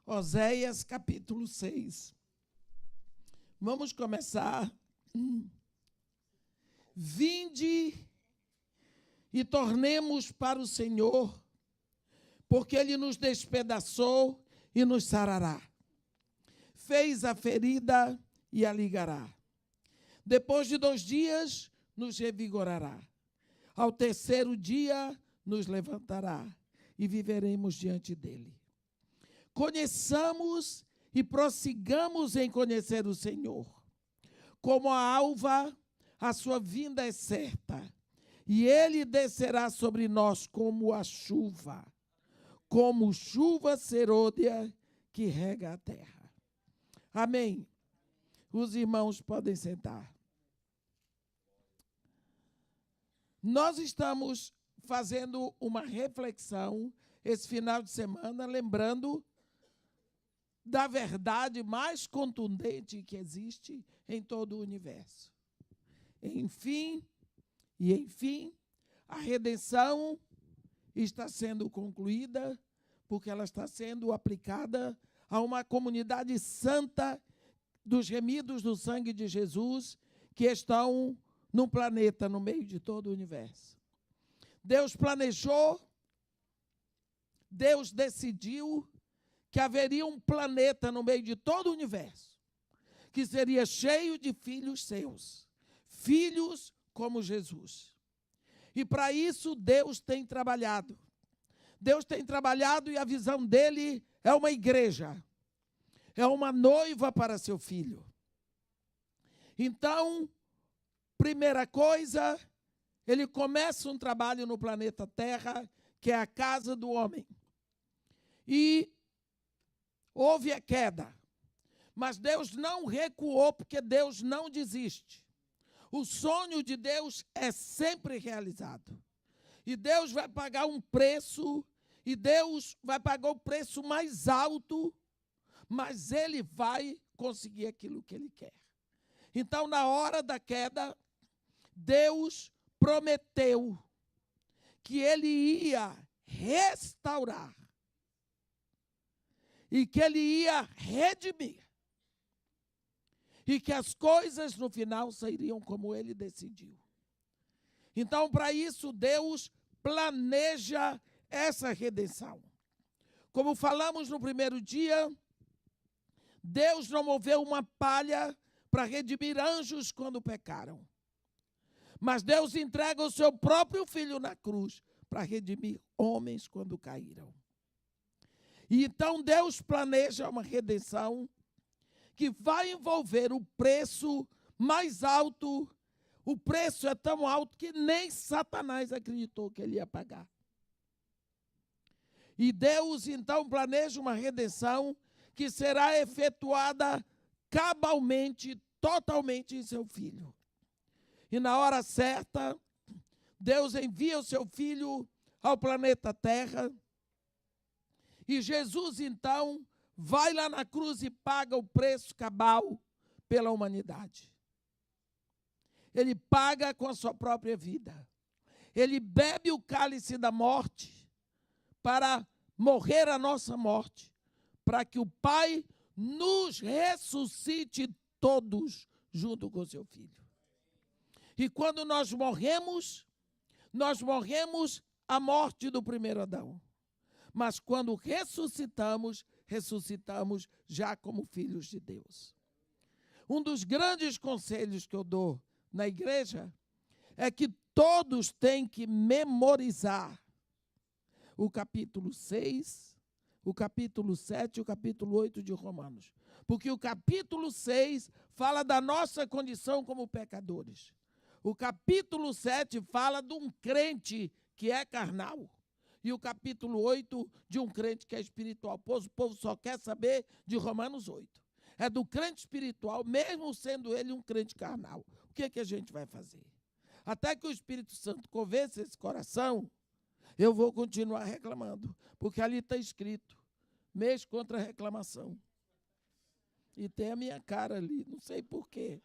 Oséias, capítulo 6. Vamos começar. Vinde e tornemos para o Senhor, porque Ele nos despedaçou e nos sarará. Fez a ferida e a ligará. Depois de 2 dias, nos revigorará. Ao terceiro dia, nos levantará e viveremos diante dEle. Conheçamos e prossigamos em conhecer o Senhor. Como a alva, a sua vinda é certa, e Ele descerá sobre nós como a chuva, como chuva serôdia que rega a terra. Amém. Os irmãos podem sentar. Nós estamos fazendo uma reflexão esse final de semana, lembrando da verdade mais contundente que existe em todo o universo. Enfim, a redenção está sendo concluída porque ela está sendo aplicada a uma comunidade santa dos remidos do sangue de Jesus que estão num planeta no meio de todo o universo. Deus planejou, Deus decidiu que haveria um planeta no meio de todo o universo que seria cheio de filhos seus, filhos como Jesus. E para isso Deus tem trabalhado. Deus tem trabalhado e a visão dele é uma igreja, é uma noiva para seu filho. Então, primeira coisa, ele começa um trabalho no planeta Terra, que é a casa do homem. E houve a queda, mas Deus não recuou, porque Deus não desiste. O sonho de Deus é sempre realizado. E Deus vai pagar um preço, e Deus vai pagar o preço mais alto, mas Ele vai conseguir aquilo que Ele quer. Então, na hora da queda, Deus prometeu que Ele ia restaurar e que Ele ia redimir e que as coisas no final sairiam como Ele decidiu. Então, para isso, Deus planeja essa redenção. Como falamos no primeiro dia, Deus não moveu uma palha para redimir anjos quando pecaram. Mas Deus entrega o seu próprio Filho na cruz para redimir homens quando caíram. E então Deus planeja uma redenção que vai envolver o preço mais alto. O preço é tão alto que nem Satanás acreditou que ele ia pagar. E Deus então planeja uma redenção que será efetuada cabalmente, totalmente em seu Filho. E na hora certa, Deus envia o seu Filho ao planeta Terra. E Jesus, então, vai lá na cruz e paga o preço cabal pela humanidade. Ele paga com a sua própria vida. Ele bebe o cálice da morte para morrer a nossa morte, para que o Pai nos ressuscite todos junto com o seu Filho. E quando nós morremos a morte do primeiro Adão. Mas quando ressuscitamos já como filhos de Deus. Um dos grandes conselhos que eu dou na igreja é que todos têm que memorizar o capítulo 6, o capítulo 7 e o capítulo 8 de Romanos. Porque o capítulo 6 fala da nossa condição como pecadores. O capítulo 7 fala de um crente que é carnal. E o capítulo 8 de um crente que é espiritual. Pois o povo só quer saber de Romanos 8. É do crente espiritual, mesmo sendo ele um crente carnal. O que é que a gente vai fazer? Até que o Espírito Santo convença esse coração, eu vou continuar reclamando. Porque ali está escrito, mês contra reclamação. E tem a minha cara ali, não sei porquê.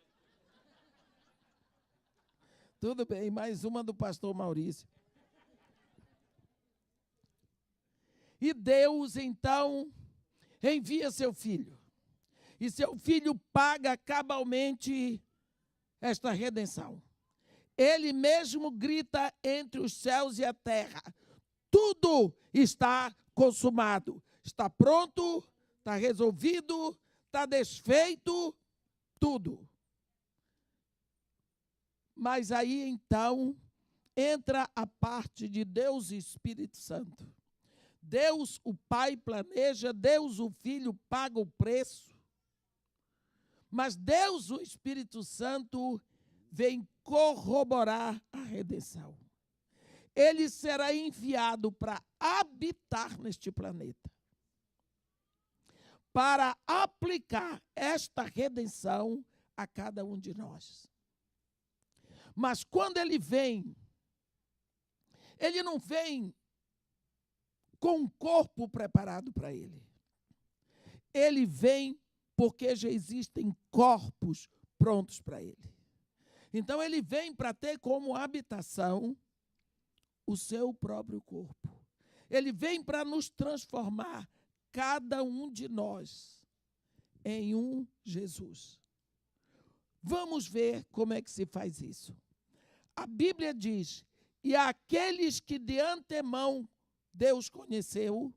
Tudo bem, mais uma do pastor Maurício. E Deus, então, envia seu filho. E seu filho paga cabalmente esta redenção. Ele mesmo grita entre os céus e a terra: tudo está consumado. Está pronto, está resolvido, está desfeito, tudo. Mas aí então entra a parte de Deus e Espírito Santo. Deus, o Pai, planeja, Deus, o Filho, paga o preço. Mas Deus, o Espírito Santo, vem corroborar a redenção. Ele será enviado para habitar neste planeta, para aplicar esta redenção a cada um de nós. Mas quando ele vem, ele não vem com um corpo preparado para ele. Ele vem porque já existem corpos prontos para ele. Então ele vem para ter como habitação o seu próprio corpo. Ele vem para nos transformar, cada um de nós, em um Jesus. Vamos ver como é que se faz isso. A Bíblia diz: e aqueles que de antemão Deus conheceu,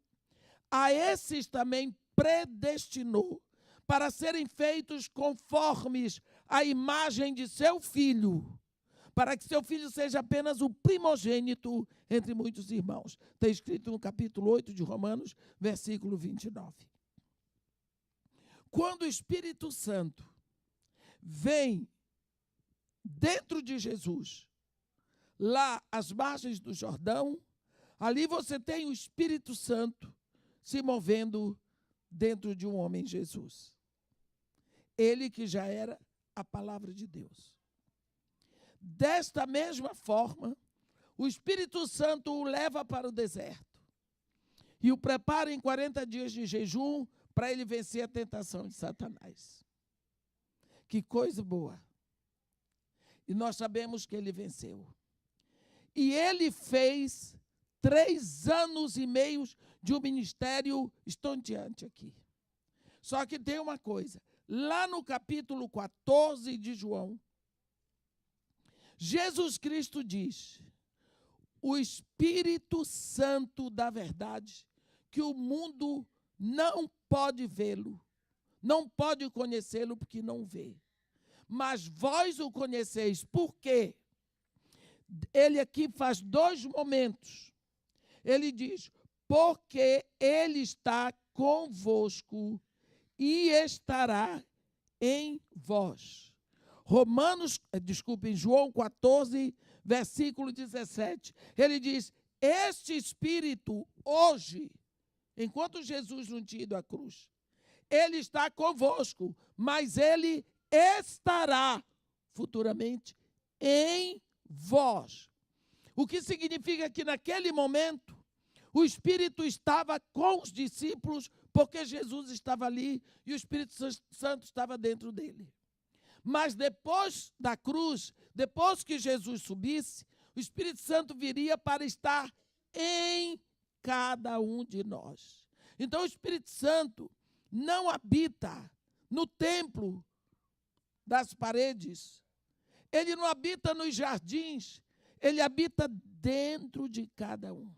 a esses também predestinou para serem feitos conformes à imagem de seu Filho, para que seu Filho seja apenas o primogênito entre muitos irmãos. Está escrito no capítulo 8 de Romanos, versículo 29. Quando o Espírito Santo vem dentro de Jesus, lá às margens do Jordão, ali você tem o Espírito Santo se movendo dentro de um homem, Jesus. Ele que já era a palavra de Deus. Desta mesma forma, o Espírito Santo o leva para o deserto e o prepara em 40 dias de jejum para ele vencer a tentação de Satanás. Que coisa boa! E nós sabemos que ele venceu. E ele fez 3 anos e meio de um ministério estonteante aqui. Só que tem uma coisa. Lá no capítulo 14 de João, Jesus Cristo diz: o Espírito Santo da verdade, que o mundo não pode vê-lo, não pode conhecê-lo porque não vê. Mas vós o conheceis. Por quê? Ele aqui faz 2 momentos. Ele diz: porque ele está convosco e estará em vós. João 14, versículo 17. Ele diz: este Espírito hoje, enquanto Jesus não tinha ido à cruz, ele está convosco, mas ele estará futuramente em vós. O que significa que naquele momento o Espírito estava com os discípulos, porque Jesus estava ali e o Espírito Santo estava dentro dele. Mas depois da cruz, depois que Jesus subisse, o Espírito Santo viria para estar em cada um de nós. Então o Espírito Santo não habita no templo das paredes, ele não habita nos jardins, ele habita dentro de cada um.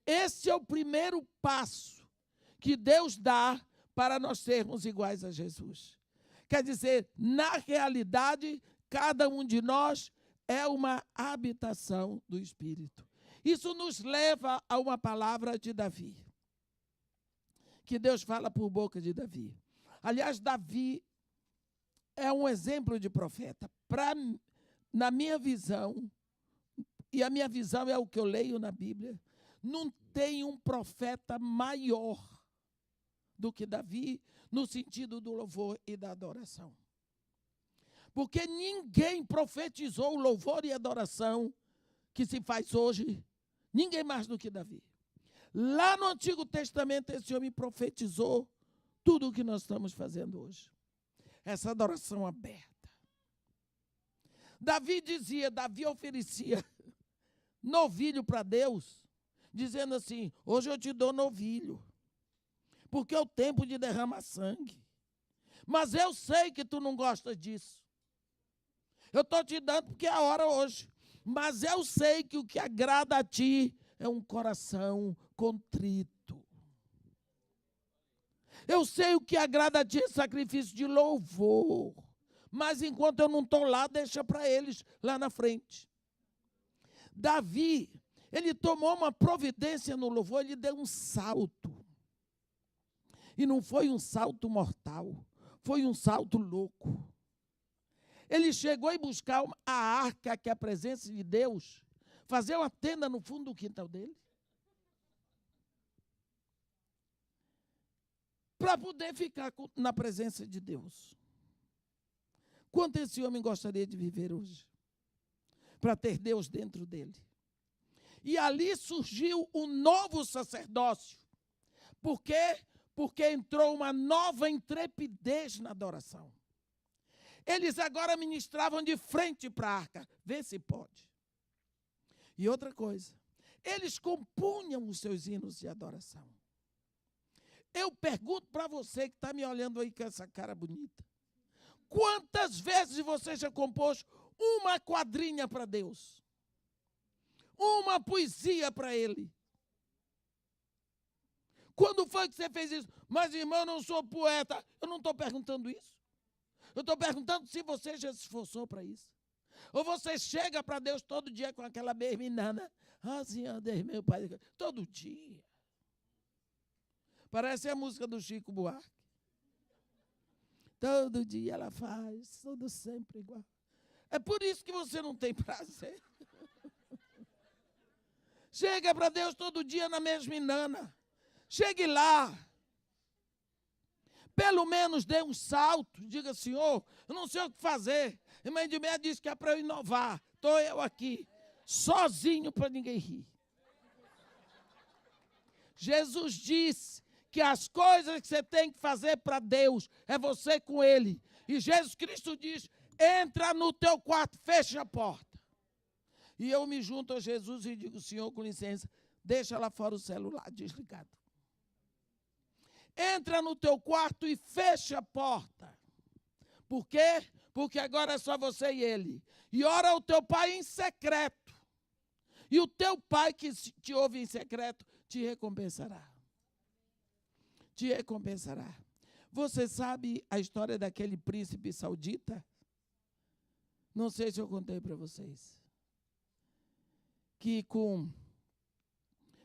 Esse é o primeiro passo que Deus dá para nós sermos iguais a Jesus. Quer dizer, na realidade, cada um de nós é uma habitação do Espírito. Isso nos leva a uma palavra de Davi, que Deus fala por boca de Davi. Aliás, Davi é um exemplo de profeta. Na minha visão, e a minha visão é o que eu leio na Bíblia, não tem um profeta maior do que Davi, no sentido do louvor e da adoração. Porque ninguém profetizou o louvor e adoração que se faz hoje, ninguém mais do que Davi. Lá no Antigo Testamento, esse homem profetizou tudo o que nós estamos fazendo hoje. Essa adoração aberta. Davi oferecia novilho para Deus, dizendo assim: hoje eu te dou novilho, porque é o tempo de derramar sangue. Mas eu sei que tu não gosta disso. Eu estou te dando porque é a hora hoje. Mas eu sei que o que agrada a ti é um coração contrito. Eu sei o que agrada a ti é sacrifício de louvor. Mas enquanto eu não estou lá, deixa para eles lá na frente. Davi, ele tomou uma providência no louvor, ele deu um salto. E não foi um salto mortal, foi um salto louco. Ele chegou a buscar a arca, que é a presença de Deus, fazer uma tenda no fundo do quintal dele, para poder ficar na presença de Deus. Quanto esse homem gostaria de viver hoje? Para ter Deus dentro dele. E ali surgiu um novo sacerdócio. Por quê? Porque entrou uma nova intrepidez na adoração. Eles agora ministravam de frente para a arca. Vê se pode. E outra coisa, eles compunham os seus hinos de adoração. Eu pergunto para você que está me olhando aí com essa cara bonita. Quantas vezes você já compôs uma quadrinha para Deus? Uma poesia para Ele? Quando foi que você fez isso? Mas, irmão, eu não sou poeta. Eu não estou perguntando isso. Eu estou perguntando se você já se esforçou para isso. Ou você chega para Deus todo dia com aquela berminana. Ah, Senhor Deus, meu Pai. Todo dia. Parece a música do Chico Buarque. Todo dia ela faz, tudo sempre igual. É por isso que você não tem prazer. Chega para Deus todo dia na mesminana. Chegue lá. Pelo menos dê um salto. Diga, Senhor, eu não sei o que fazer. Irmã de Meia disse que é para eu inovar. Estou eu aqui, sozinho para ninguém rir. Jesus disse que as coisas que você tem que fazer para Deus é você com Ele. E Jesus Cristo diz, entra no teu quarto, fecha a porta. E eu me junto a Jesus e digo, Senhor, com licença, deixa lá fora o celular desligado. Entra no teu quarto e fecha a porta. Por quê? Porque agora é só você e Ele. E ora ao teu Pai em secreto. E o teu Pai que te ouve em secreto te recompensará. Te recompensará. Você sabe a história daquele príncipe saudita? Não sei se eu contei para vocês. Que com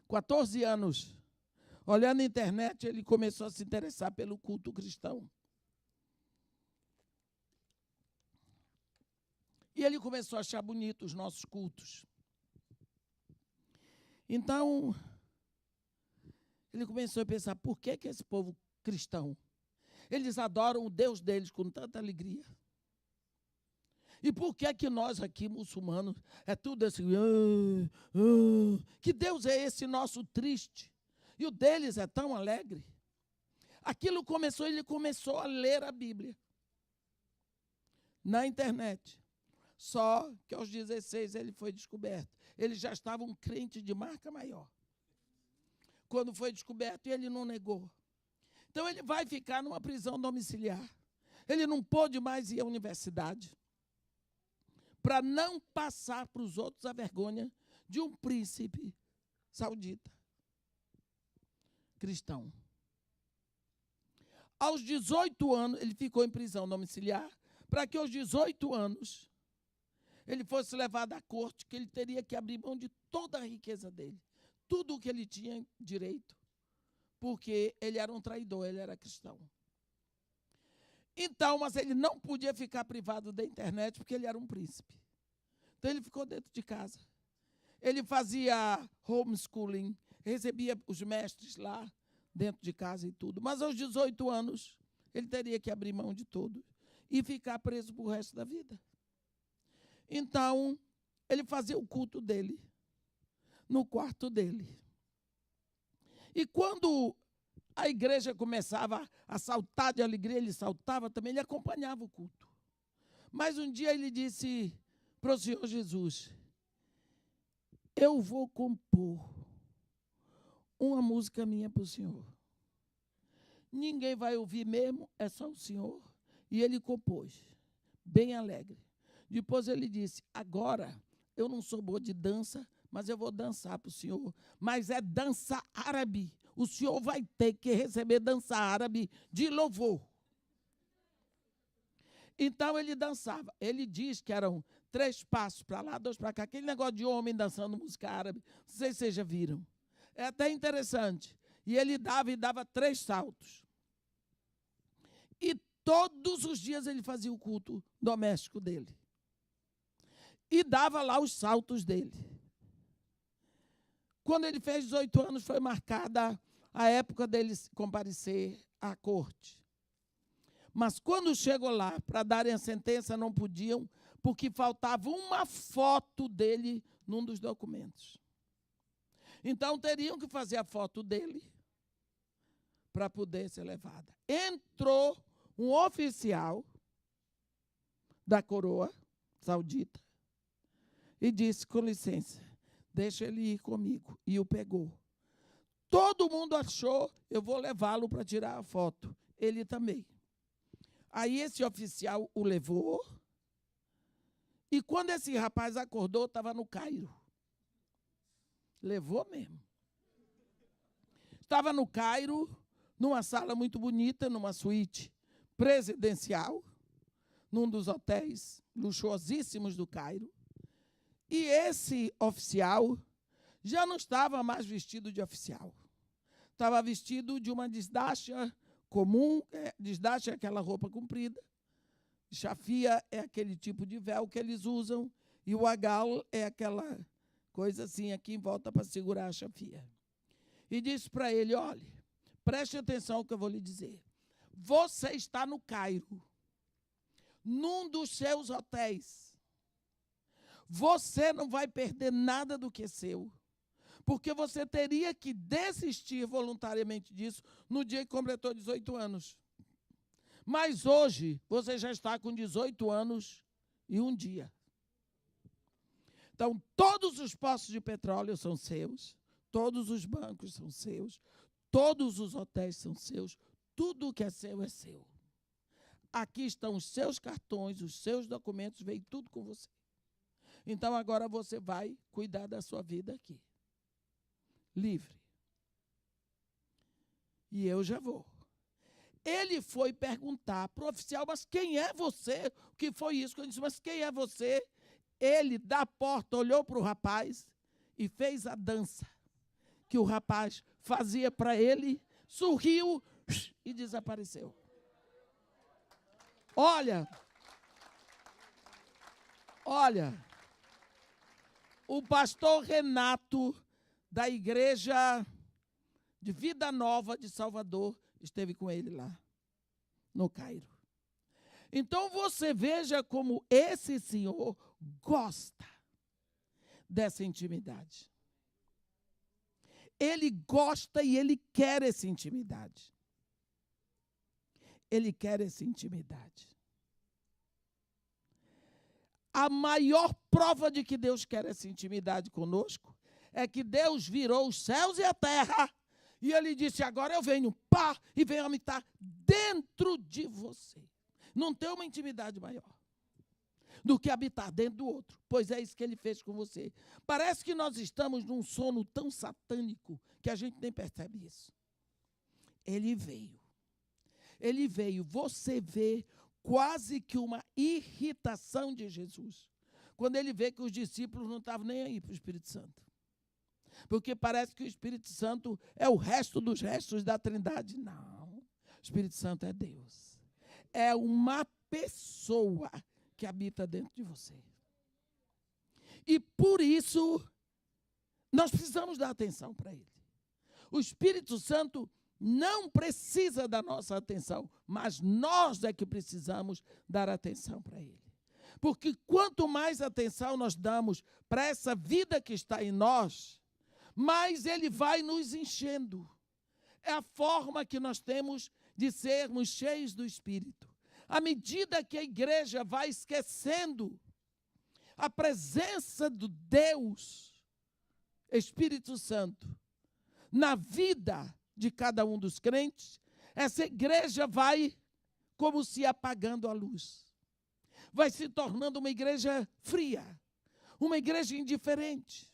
14 anos, olhando na internet, ele começou a se interessar pelo culto cristão. E ele começou a achar bonito os nossos cultos. Então, ele começou a pensar, por que esse povo cristão, eles adoram o Deus deles com tanta alegria? E por que nós aqui, muçulmanos, é tudo assim, que Deus é esse nosso triste? E o deles é tão alegre. Ele começou a ler a Bíblia na internet. Só que aos 16 ele foi descoberto. Ele já estava um crente de marca maior. Quando foi descoberto, ele não negou. Então ele vai ficar numa prisão domiciliar. Ele não pôde mais ir à universidade para não passar para os outros a vergonha de um príncipe saudita cristão. Aos 18 anos, ele ficou em prisão domiciliar, para que aos 18 anos ele fosse levado à corte, que ele teria que abrir mão de toda a riqueza dele, tudo o que ele tinha direito, porque ele era um traidor, ele era cristão. Então, mas ele não podia ficar privado da internet, porque ele era um príncipe. Então ele ficou dentro de casa. Ele fazia homeschooling, recebia os mestres lá dentro de casa e tudo. Mas aos 18 anos, ele teria que abrir mão de tudo e ficar preso para o resto da vida. Então, ele fazia o culto dele no quarto dele. E quando a igreja começava a saltar de alegria, ele saltava também, ele acompanhava o culto. Mas um dia ele disse para o Senhor Jesus, eu vou compor uma música minha para o Senhor. ninguém vai ouvir mesmo, é só o Senhor. E ele compôs, bem alegre. Depois ele disse, agora eu não sou boa de dança, mas eu vou dançar para o Senhor. Mas é dança árabe. O Senhor vai ter que receber dança árabe de louvor. Então ele dançava. Ele diz que eram 3 passos para lá, 2 para cá. Aquele negócio de homem dançando música árabe. Não sei se vocês já viram. É até interessante. E ele dava 3 saltos. E todos os dias ele fazia o culto doméstico dele. E dava lá os saltos dele. Quando ele fez 18 anos, foi marcada a época dele comparecer à corte. Mas quando chegou lá para darem a sentença, não podiam, porque faltava uma foto dele num dos documentos. Então, teriam que fazer a foto dele para poder ser levada. Entrou um oficial da coroa saudita e disse, com licença, deixa ele ir comigo. E o pegou. Todo mundo achou, eu vou levá-lo para tirar a foto. Ele também. Aí esse oficial o levou. E quando esse rapaz acordou, estava no Cairo. Levou mesmo. Estava no Cairo, numa sala muito bonita, numa suíte presidencial, num dos hotéis luxuosíssimos do Cairo. E esse oficial já não estava mais vestido de oficial. Estava vestido de uma desdacha comum, desdacha é aquela roupa comprida, chafia é aquele tipo de véu que eles usam, e o agal é aquela coisa assim aqui em volta para segurar a chafia. E disse para ele, olhe, preste atenção ao que eu vou lhe dizer. Você está no Cairo, num dos seus hotéis. Você não vai perder nada do que é seu, porque você teria que desistir voluntariamente disso no dia que completou 18 anos. Mas hoje, você já está com 18 anos e 1 dia. Então, todos os poços de petróleo são seus, todos os bancos são seus, todos os hotéis são seus, tudo que é seu é seu. Aqui estão os seus cartões, os seus documentos, veio tudo com você. Então, agora você vai cuidar da sua vida aqui. Livre. E eu já vou. Ele foi perguntar para o oficial, mas quem é você? O que foi isso? Eu disse, mas quem é você? Ele, da porta, olhou para o rapaz e fez a dança que o rapaz fazia para ele, sorriu e desapareceu. Olha, o pastor Renato, da igreja de Vida Nova de Salvador, esteve com ele lá, no Cairo. Então você veja como esse senhor gosta dessa intimidade. Ele gosta e ele quer essa intimidade. Ele quer essa intimidade. A maior prova de que Deus quer essa intimidade conosco é que Deus virou os céus e a terra e ele disse, agora eu venho, pá, e venho habitar dentro de você. Não tem uma intimidade maior do que habitar dentro do outro, pois é isso que ele fez com você. Parece que nós estamos num sono tão satânico que a gente nem percebe isso. Ele veio, você vê quase que uma irritação de Jesus, quando ele vê que os discípulos não estavam nem aí para o Espírito Santo. Porque parece que o Espírito Santo é o resto dos restos da Trindade. Não, o Espírito Santo é Deus. É uma pessoa que habita dentro de você. E por isso, nós precisamos dar atenção para ele. O Espírito Santo não precisa da nossa atenção, mas nós é que precisamos dar atenção para ele. Porque quanto mais atenção nós damos para essa vida que está em nós, mais ele vai nos enchendo. É a forma que nós temos de sermos cheios do Espírito. À medida que a igreja vai esquecendo a presença do Deus, Espírito Santo, na vida de cada um dos crentes, essa igreja vai como se apagando a luz. Vai se tornando uma igreja fria, uma igreja indiferente,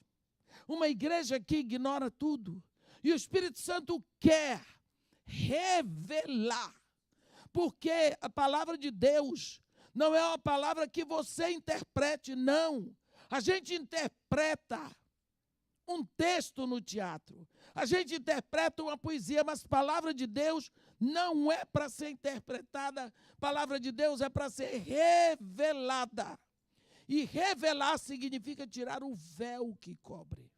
uma igreja que ignora tudo. E o Espírito Santo quer revelar, porque a palavra de Deus não é uma palavra que você interprete, não. A gente interpreta um texto no teatro, a gente interpreta uma poesia, mas a palavra de Deus não é para ser interpretada, a palavra de Deus é para ser revelada. E revelar significa tirar o véu que cobre.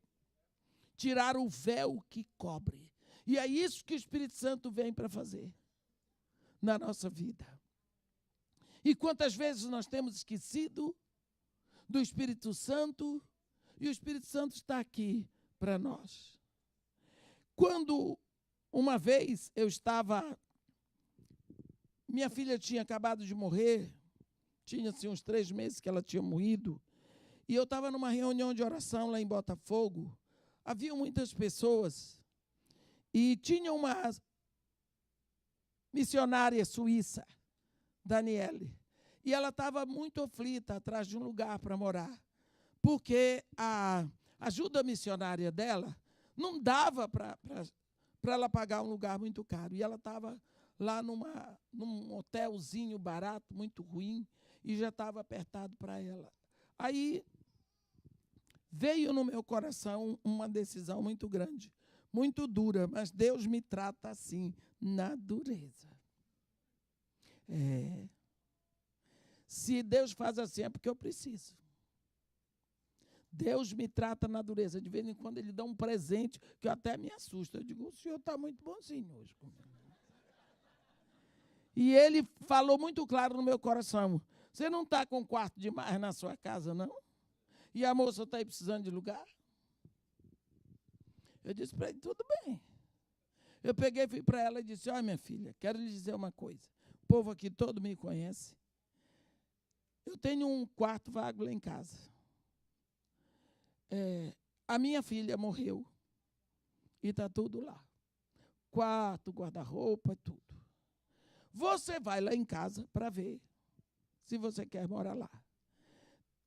Tirar o véu que cobre. E é isso que o Espírito Santo vem para fazer na nossa vida. E quantas vezes nós temos esquecido do Espírito Santo, e o Espírito Santo está aqui para nós. Quando uma vez eu estava, minha filha tinha acabado de morrer, tinha assim, uns 3 meses que ela tinha morrido, e eu estava numa reunião de oração lá em Botafogo. Havia muitas pessoas, e tinha uma missionária suíça, Daniele, e ela estava muito aflita atrás de um lugar para morar, porque a ajuda missionária dela não dava para ela pagar um lugar muito caro, e ela estava lá num hotelzinho barato, muito ruim, e já estava apertado para ela. Aí veio no meu coração uma decisão muito grande, muito dura, mas Deus me trata assim, na dureza. Se Deus faz assim, é porque eu preciso. Deus me trata na dureza. De vez em quando Ele dá um presente que eu até me assusto. Eu digo, o senhor está muito bonzinho hoje comigo. E Ele falou muito claro no meu coração, você não está com quarto demais na sua casa, não? E a moça está aí precisando de lugar? Eu disse para ele, tudo bem. Eu peguei, fui para ela e disse, olha, minha filha, quero lhe dizer uma coisa. O povo aqui todo me conhece. Eu tenho um quarto vago lá em casa. A minha filha morreu e está tudo lá. Quarto, guarda-roupa, tudo. Você vai lá em casa para ver se você quer morar lá.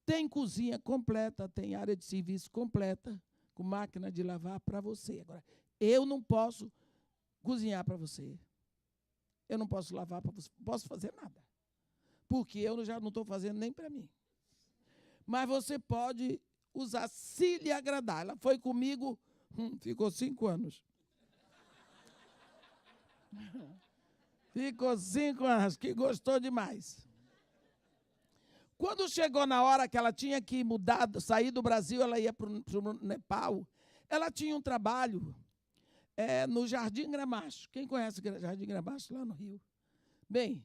Tem cozinha completa, tem área de serviço completa, com máquina de lavar para você. Agora, eu não posso cozinhar para você. Eu não posso lavar para você. Não posso fazer nada. Porque eu já não estou fazendo nem para mim. Mas você pode usar se lhe agradar. Ela foi comigo, ficou 5 anos. Ficou 5 anos, que gostou demais. Quando chegou na hora que ela tinha que mudar, sair do Brasil, ela ia para o Nepal, ela tinha um trabalho no Jardim Gramacho. Quem conhece o Jardim Gramacho lá no Rio? Bem,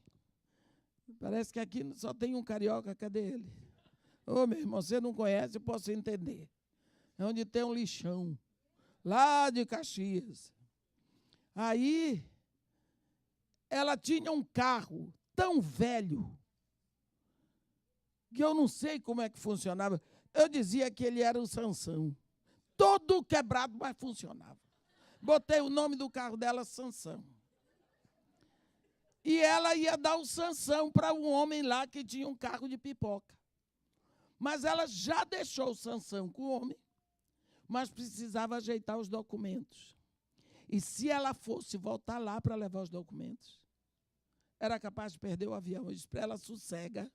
parece que aqui só tem um carioca, cadê ele? Ô, meu irmão, você não conhece, eu posso entender. É onde tem um lixão, lá de Caxias. Aí, ela tinha um carro tão velho, que eu não sei como é que funcionava. Eu dizia que ele era o Sansão. Todo quebrado, mas funcionava. Botei o nome do carro dela, Sansão. E ela ia dar o Sansão para um homem lá que tinha um carro de pipoca. Mas ela já deixou o Sansão com o homem, mas precisava ajeitar os documentos. E se ela fosse voltar lá para levar os documentos, era capaz de perder o avião. Eu disse para ela, sossega,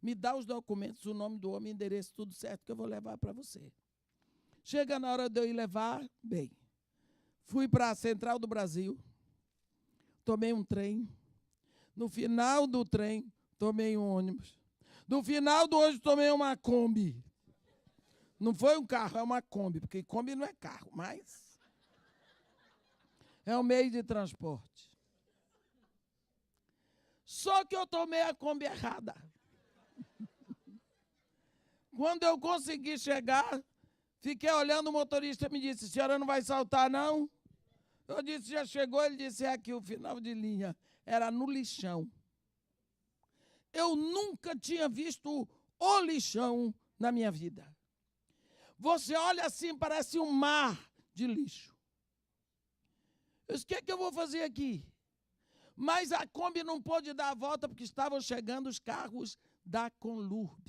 me dá os documentos, o nome do homem, endereço, tudo certo, que eu vou levar para você. Chega na hora de eu ir levar, bem, fui para a Central do Brasil, tomei um trem. No final do trem, tomei um ônibus. No final do ônibus, tomei uma Kombi. Não foi um carro, é uma Kombi, porque Kombi não é carro, mas é um meio de transporte. Só que eu tomei a Kombi errada. Quando eu consegui chegar, fiquei olhando, o motorista me disse, senhora não vai saltar, não? Eu disse, já chegou? Ele disse, é aqui o final de linha. Era no lixão. Eu nunca tinha visto o lixão na minha vida. Você olha assim, parece um mar de lixo. Eu disse, o que é que eu vou fazer aqui? Mas a Kombi não pôde dar a volta porque estavam chegando os carros da Conlurb,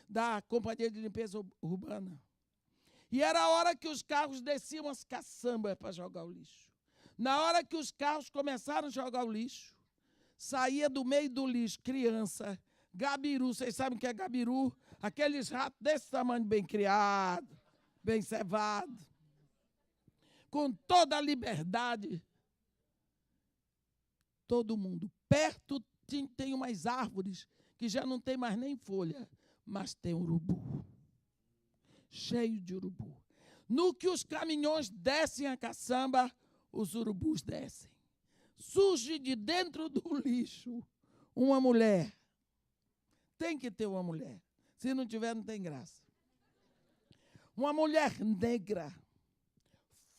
da Companhia de Limpeza Urbana. E era a hora que os carros desciam as caçambas para jogar o lixo. Na hora que os carros começaram a jogar o lixo, saía do meio do lixo criança, gabiru. Vocês sabem o que é gabiru? Aqueles ratos desse tamanho, bem criados, bem cevados, com toda a liberdade. Todo mundo. Perto tem umas árvores que já não tem mais nem folha, mas tem urubu. Cheio de urubu. No que os caminhões descem a caçamba, os urubus descem. Surge de dentro do lixo uma mulher. Tem que ter uma mulher. Se não tiver, não tem graça. Uma mulher negra,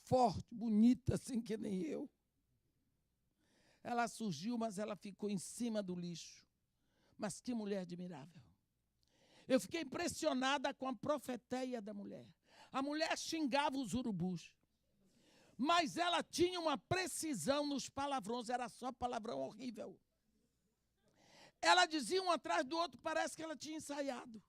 forte, bonita, assim que nem eu. Ela surgiu, mas ela ficou em cima do lixo. Mas que mulher admirável. Eu fiquei impressionada com a profeteia da mulher. A mulher xingava os urubus. Mas ela tinha uma precisão nos palavrões, era só palavrão horrível. Ela dizia um atrás do outro, parece que ela tinha ensaiado.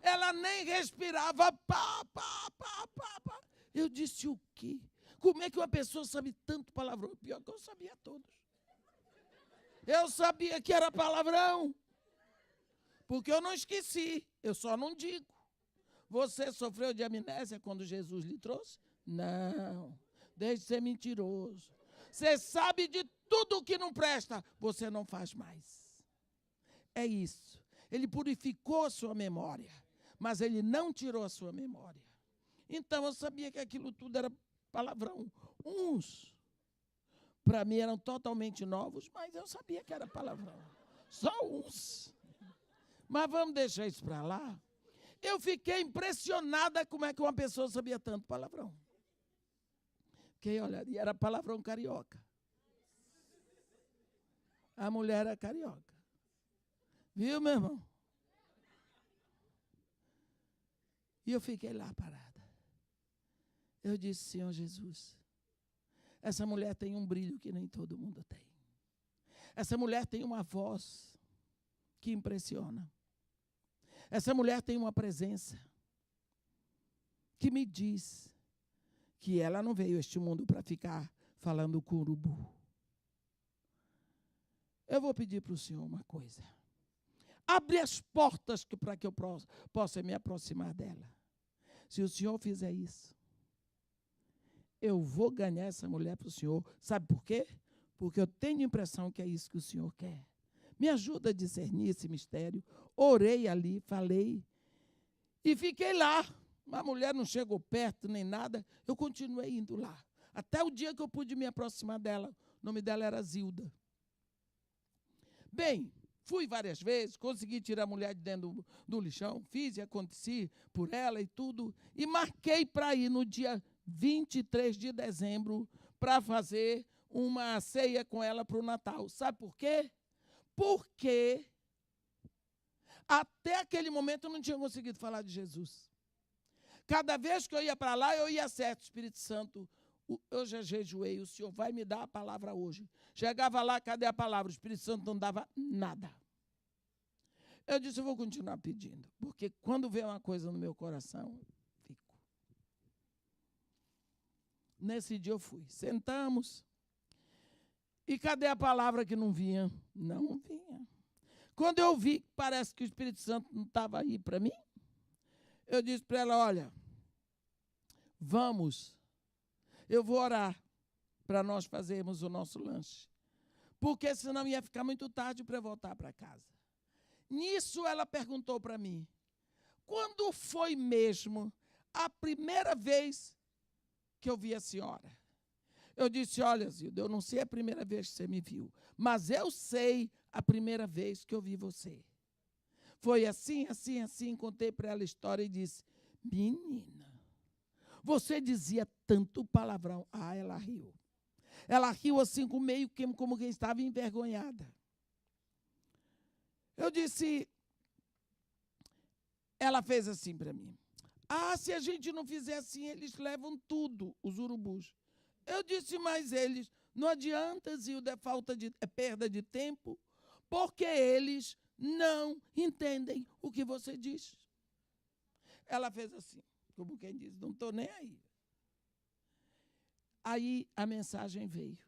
Ela nem respirava, pá, pá, pá, pá, pá. Eu disse, o quê? Como é que uma pessoa sabe tanto palavrão? Pior que eu sabia todos. Eu sabia que era palavrão. Porque eu não esqueci, eu só não digo. Você sofreu de amnésia quando Jesus lhe trouxe? Não. Deixe de ser mentiroso. Você sabe de tudo que não presta, você não faz mais. É isso. Ele purificou a sua memória, mas ele não tirou a sua memória. Então eu sabia que aquilo tudo era palavrão. Uns, para mim, eram totalmente novos, mas eu sabia que era palavrão. Só uns. Mas vamos deixar isso para lá. Eu fiquei impressionada como é que uma pessoa sabia tanto palavrão. Fiquei olhando, e era palavrão carioca. A mulher era carioca. Viu, meu irmão? E eu fiquei lá parada. Eu disse, Senhor Jesus, essa mulher tem um brilho que nem todo mundo tem. Essa mulher tem uma voz que impressiona. Essa mulher tem uma presença que me diz que ela não veio a este mundo para ficar falando com urubu. Eu vou pedir para o Senhor uma coisa. Abre as portas para que eu possa me aproximar dela. Se o Senhor fizer isso, eu vou ganhar essa mulher para o Senhor. Sabe por quê? Porque eu tenho a impressão que é isso que o Senhor quer. Me ajuda a discernir esse mistério. Orei ali, falei e fiquei lá. A mulher não chegou perto nem nada, eu continuei indo lá. Até o dia que eu pude me aproximar dela. O nome dela era Zilda. Bem, fui várias vezes, consegui tirar a mulher de dentro do lixão, fiz e aconteci por ela e tudo, e marquei para ir no dia 23 de dezembro para fazer uma ceia com ela para o Natal. Sabe por quê? Porque até aquele momento eu não tinha conseguido falar de Jesus. Cada vez que eu ia para lá, eu ia certo, Espírito Santo, eu já jejuei, o Senhor vai me dar a palavra hoje. Chegava lá, cadê a palavra? O Espírito Santo não dava nada. Eu disse, eu vou continuar pedindo, porque quando vem uma coisa no meu coração, fico. Nesse dia eu fui, sentamos, e cadê a palavra que não vinha? Não vinha. Quando eu vi que parece que o Espírito Santo não estava aí para mim, eu disse para ela, olha, vamos, eu vou orar para nós fazermos o nosso lanche, porque senão ia ficar muito tarde para eu voltar para casa. Nisso ela perguntou para mim, quando foi mesmo a primeira vez que eu vi a senhora? Eu disse, olha, Zilda, eu não sei a primeira vez que você me viu, mas eu sei a primeira vez que eu vi você. Foi assim, assim, assim, contei para ela a história e disse, menina, você dizia tanto palavrão. Ah, ela riu. Ela riu assim, com meio como quem estava envergonhada. Eu disse, ela fez assim para mim. Ah, se a gente não fizer assim, eles levam tudo, os urubus. Eu disse, mas eles, não adianta, Zilda, é perda de tempo, porque eles não entendem o que você diz. Ela fez assim, como quem diz, não estou nem aí. Aí a mensagem veio.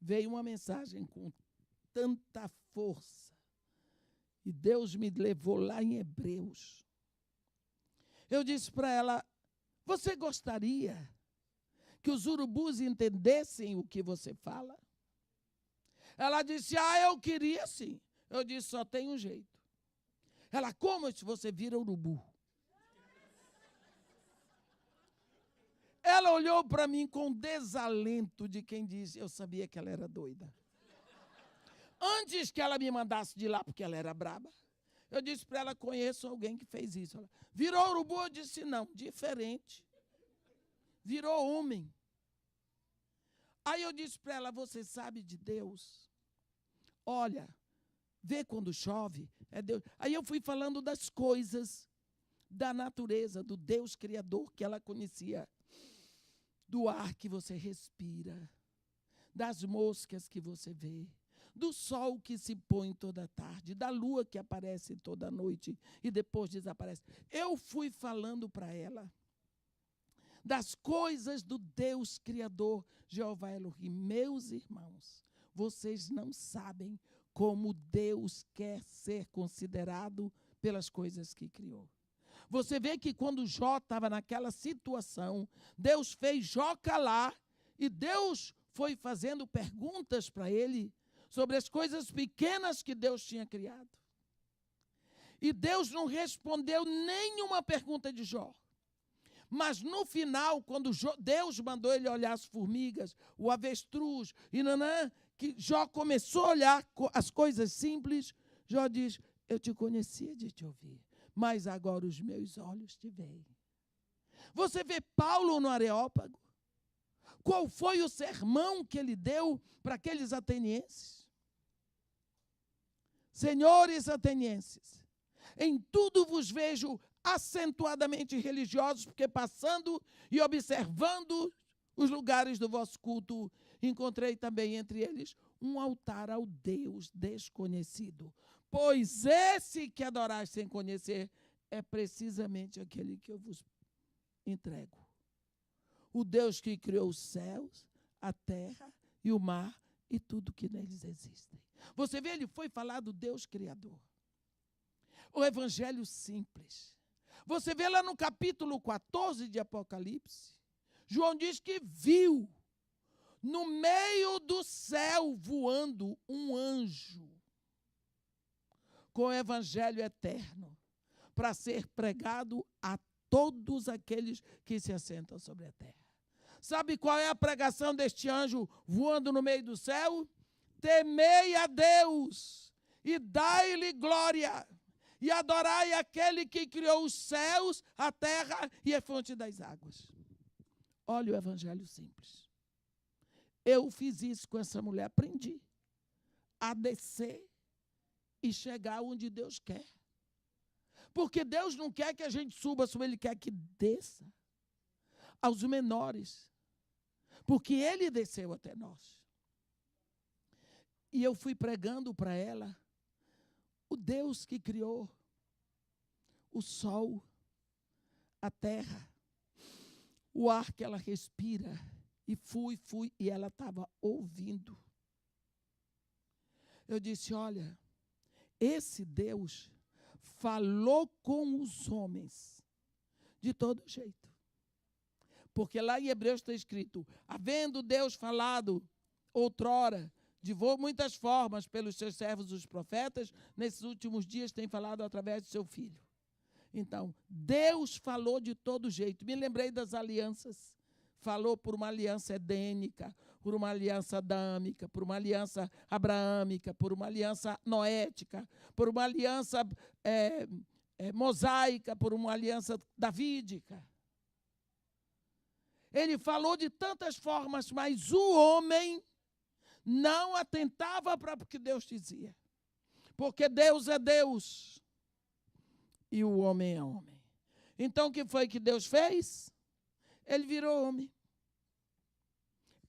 Veio uma mensagem com tanta força. E Deus me levou lá em Hebreus. Eu disse para ela, você gostaria que os urubus entendessem o que você fala? Ela disse, eu queria sim. Eu disse, só tem um jeito. Ela, como se você vira urubu? Ela olhou para mim com desalento de quem disse, eu sabia que ela era doida. Antes que ela me mandasse de lá, porque ela era braba, eu disse para ela, conheço alguém que fez isso. Ela, virou urubu? Eu disse, não, diferente. Virou homem. Aí eu disse para ela, você sabe de Deus? Olha, vê quando chove, é Deus. Aí eu fui falando das coisas, da natureza, do Deus Criador que ela conhecia. Do ar que você respira, das moscas que você vê, do sol que se põe toda tarde, da lua que aparece toda noite e depois desaparece. Eu fui falando para ela das coisas do Deus Criador, Jeová Elohim. Meus irmãos, vocês não sabem como Deus quer ser considerado pelas coisas que criou. Você vê que quando Jó estava naquela situação, Deus fez Jó calar e Deus foi fazendo perguntas para ele sobre as coisas pequenas que Deus tinha criado. E Deus não respondeu nenhuma pergunta de Jó. Mas no final, quando Deus mandou ele olhar as formigas, o avestruz, que Jó começou a olhar as coisas simples, Jó diz, eu te conhecia de te ouvir, mas agora os meus olhos te veem. Você vê Paulo no Areópago? Qual foi o sermão que ele deu para aqueles atenienses? Senhores atenienses, em tudo vos vejo acentuadamente religiosos, porque passando e observando os lugares do vosso culto, encontrei também entre eles um altar ao Deus desconhecido. Pois esse que adorais sem conhecer é precisamente aquele que eu vos entrego. O Deus que criou os céus, a terra e o mar e tudo que neles existem. Você vê, ele foi falar do Deus Criador. O evangelho simples. Você vê lá no capítulo 14 de Apocalipse, João diz que viu no meio do céu voando um anjo com o evangelho eterno para ser pregado a todos aqueles que se assentam sobre a terra. Sabe qual é a pregação deste anjo voando no meio do céu? Temei a Deus e dai-lhe glória, e adorai aquele que criou os céus, a terra e a fonte das águas. Olha o evangelho simples. Eu fiz isso com essa mulher, aprendi a descer e chegar onde Deus quer. Porque Deus não quer que a gente suba, Ele quer que desça aos menores. Porque Ele desceu até nós. E eu fui pregando para ela o Deus que criou o sol, a terra, o ar que ela respira. E fui, e ela estava ouvindo. Eu disse, olha, esse Deus falou com os homens de todo jeito. Porque lá em Hebreus está escrito, havendo Deus falado outrora, de muitas formas pelos seus servos os profetas, nesses últimos dias tem falado através do seu Filho. Então, Deus falou de todo jeito. Me lembrei das alianças. Falou por uma aliança edênica, por uma aliança adâmica, por uma aliança abraâmica, por uma aliança noética, por uma aliança mosaica, por uma aliança davídica. Ele falou de tantas formas, mas o homem não atentava para o que Deus dizia. Porque Deus é Deus e o homem é homem. Então, o que foi que Deus fez? Ele virou homem.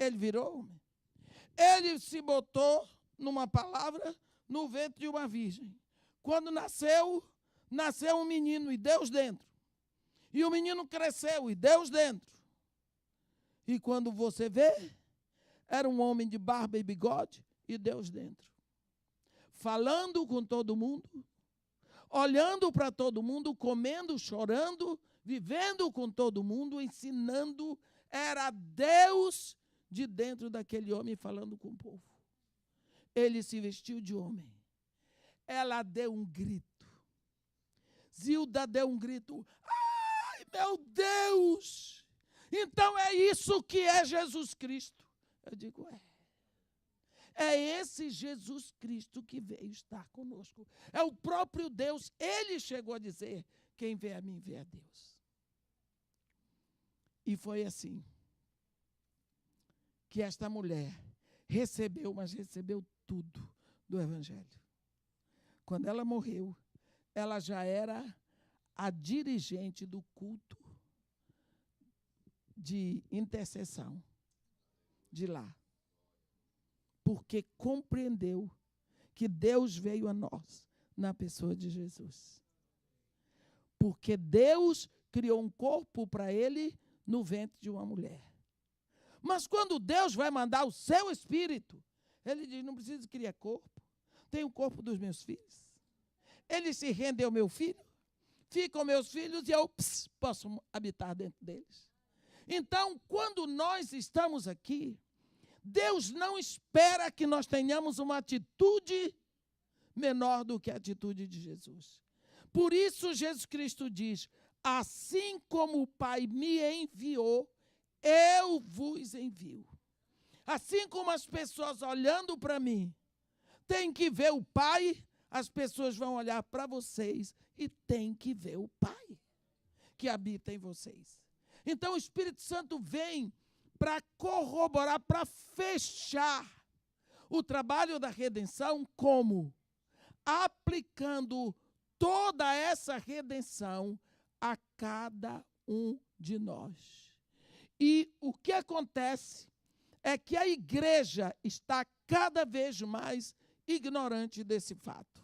ele virou homem. Ele se botou, numa palavra, no ventre de uma virgem. Quando nasceu um menino e Deus dentro. E o menino cresceu e Deus dentro. E quando você vê, era um homem de barba e bigode e Deus dentro. Falando com todo mundo, olhando para todo mundo, comendo, chorando, vivendo com todo mundo, ensinando. Era Deus de dentro daquele homem falando com o povo. Ele se vestiu de homem. Ela deu um grito. Zilda deu um grito. Ai, meu Deus! Então é isso que é Jesus Cristo. Eu digo, é esse Jesus Cristo que veio estar conosco. É o próprio Deus. Ele chegou a dizer, quem vê a mim, vê a Deus. E foi assim que esta mulher recebeu, mas recebeu tudo do Evangelho. Quando ela morreu, ela já era a dirigente do culto de intercessão de lá. Porque compreendeu que Deus veio a nós na pessoa de Jesus. Porque Deus criou um corpo para ele no ventre de uma mulher. Mas quando Deus vai mandar o seu Espírito, ele diz, não preciso criar corpo. Tem o corpo dos meus filhos. Ele se rende ao meu filho, ficam meus filhos e eu posso habitar dentro deles. Então, quando nós estamos aqui, Deus não espera que nós tenhamos uma atitude menor do que a atitude de Jesus. Por isso, Jesus Cristo diz, assim como o Pai me enviou, eu vos envio. Assim como as pessoas olhando para mim, têm que ver o Pai, as pessoas vão olhar para vocês e têm que ver o Pai que habita em vocês. Então, o Espírito Santo vem para corroborar, para fechar o trabalho da redenção, como? Aplicando toda essa redenção a cada um de nós. E o que acontece é que a igreja está cada vez mais ignorante desse fato.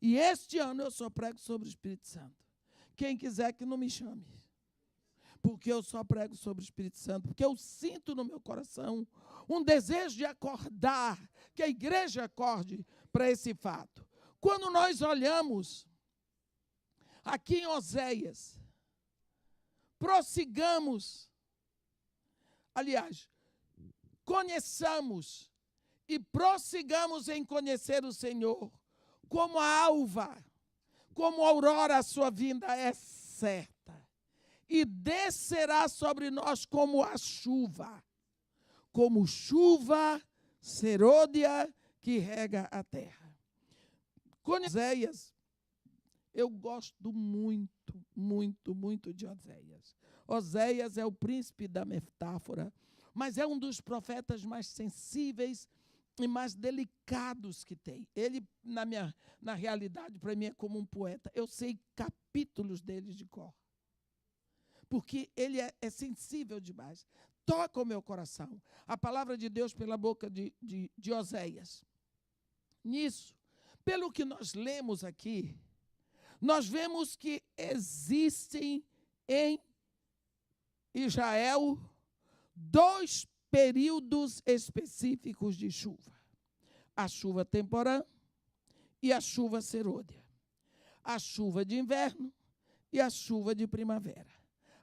E este ano eu só prego sobre o Espírito Santo. Quem quiser que não me chame. Porque eu só prego sobre o Espírito Santo, porque eu sinto no meu coração um desejo de acordar, que a igreja acorde para esse fato. Quando nós olhamos aqui em Oséias, prossigamos, aliás, conheçamos e prossigamos em conhecer o Senhor, como a alva, como a aurora, a sua vinda é certa. E descerá sobre nós como chuva serôdia que rega a terra. Com Oséias, eu gosto muito, muito, muito de Oséias. Oséias é o príncipe da metáfora, mas é um dos profetas mais sensíveis e mais delicados que tem. Ele, na realidade, para mim é como um poeta. Eu sei capítulos dele de cor. Porque ele é sensível demais. Toca o meu coração. A palavra de Deus pela boca de Oséias. Nisso, pelo que nós lemos aqui, nós vemos que existem em Israel 2 períodos específicos de chuva. A chuva temporã e a chuva serôdia. A chuva de inverno e a chuva de primavera.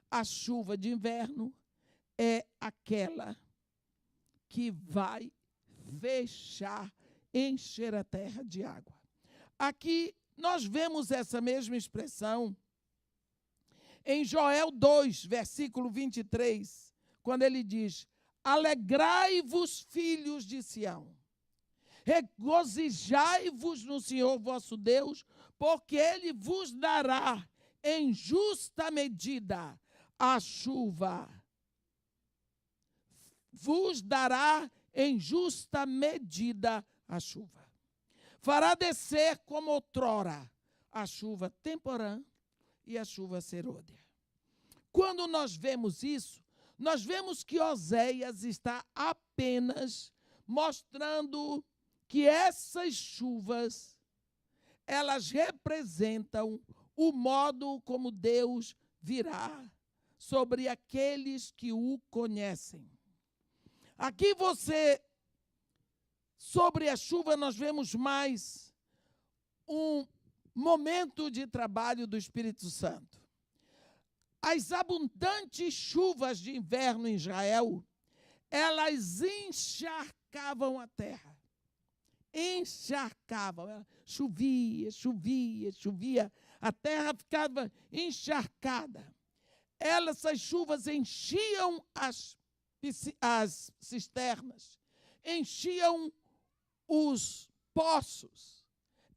A chuva de inverno é aquela que vai fechar, encher a terra de água. Aqui nós vemos essa mesma expressão em Joel 2, versículo 23, quando ele diz, alegrai-vos, filhos de Sião, regozijai-vos no Senhor vosso Deus, porque Ele vos dará em justa medida a chuva. Vos dará em justa medida a chuva. Fará descer como outrora a chuva temporã e a chuva serôdia. Quando nós vemos isso, nós vemos que Oséias está apenas mostrando que essas chuvas, elas representam o modo como Deus virá sobre aqueles que o conhecem. Aqui sobre a chuva, nós vemos mais um momento de trabalho do Espírito Santo. As abundantes chuvas de inverno em Israel, elas encharcavam a terra. Encharcavam. Chovia, chovia, chovia. A terra ficava encharcada. Essas chuvas enchiam as cisternas, enchiam os poços,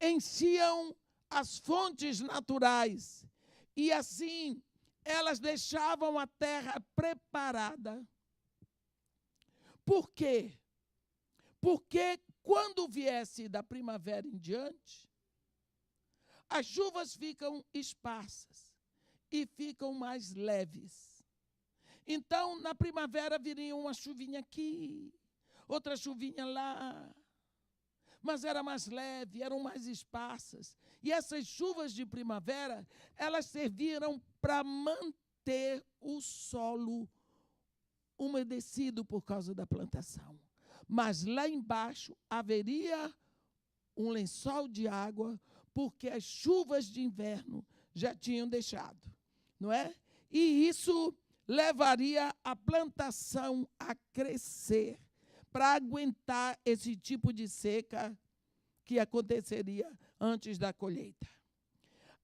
enchiam as fontes naturais. E assim, elas deixavam a terra preparada. Por quê? Porque quando viesse da primavera em diante, as chuvas ficam esparsas e ficam mais leves. Então, na primavera viria uma chuvinha aqui, outra chuvinha lá, mas era mais leve, eram mais esparsas. E essas chuvas de primavera, elas serviram para manter o solo umedecido por causa da plantação. Mas lá embaixo haveria um lençol de água, porque as chuvas de inverno já tinham deixado, não é? E isso levaria a plantação a crescer, para aguentar esse tipo de seca que aconteceria antes da colheita.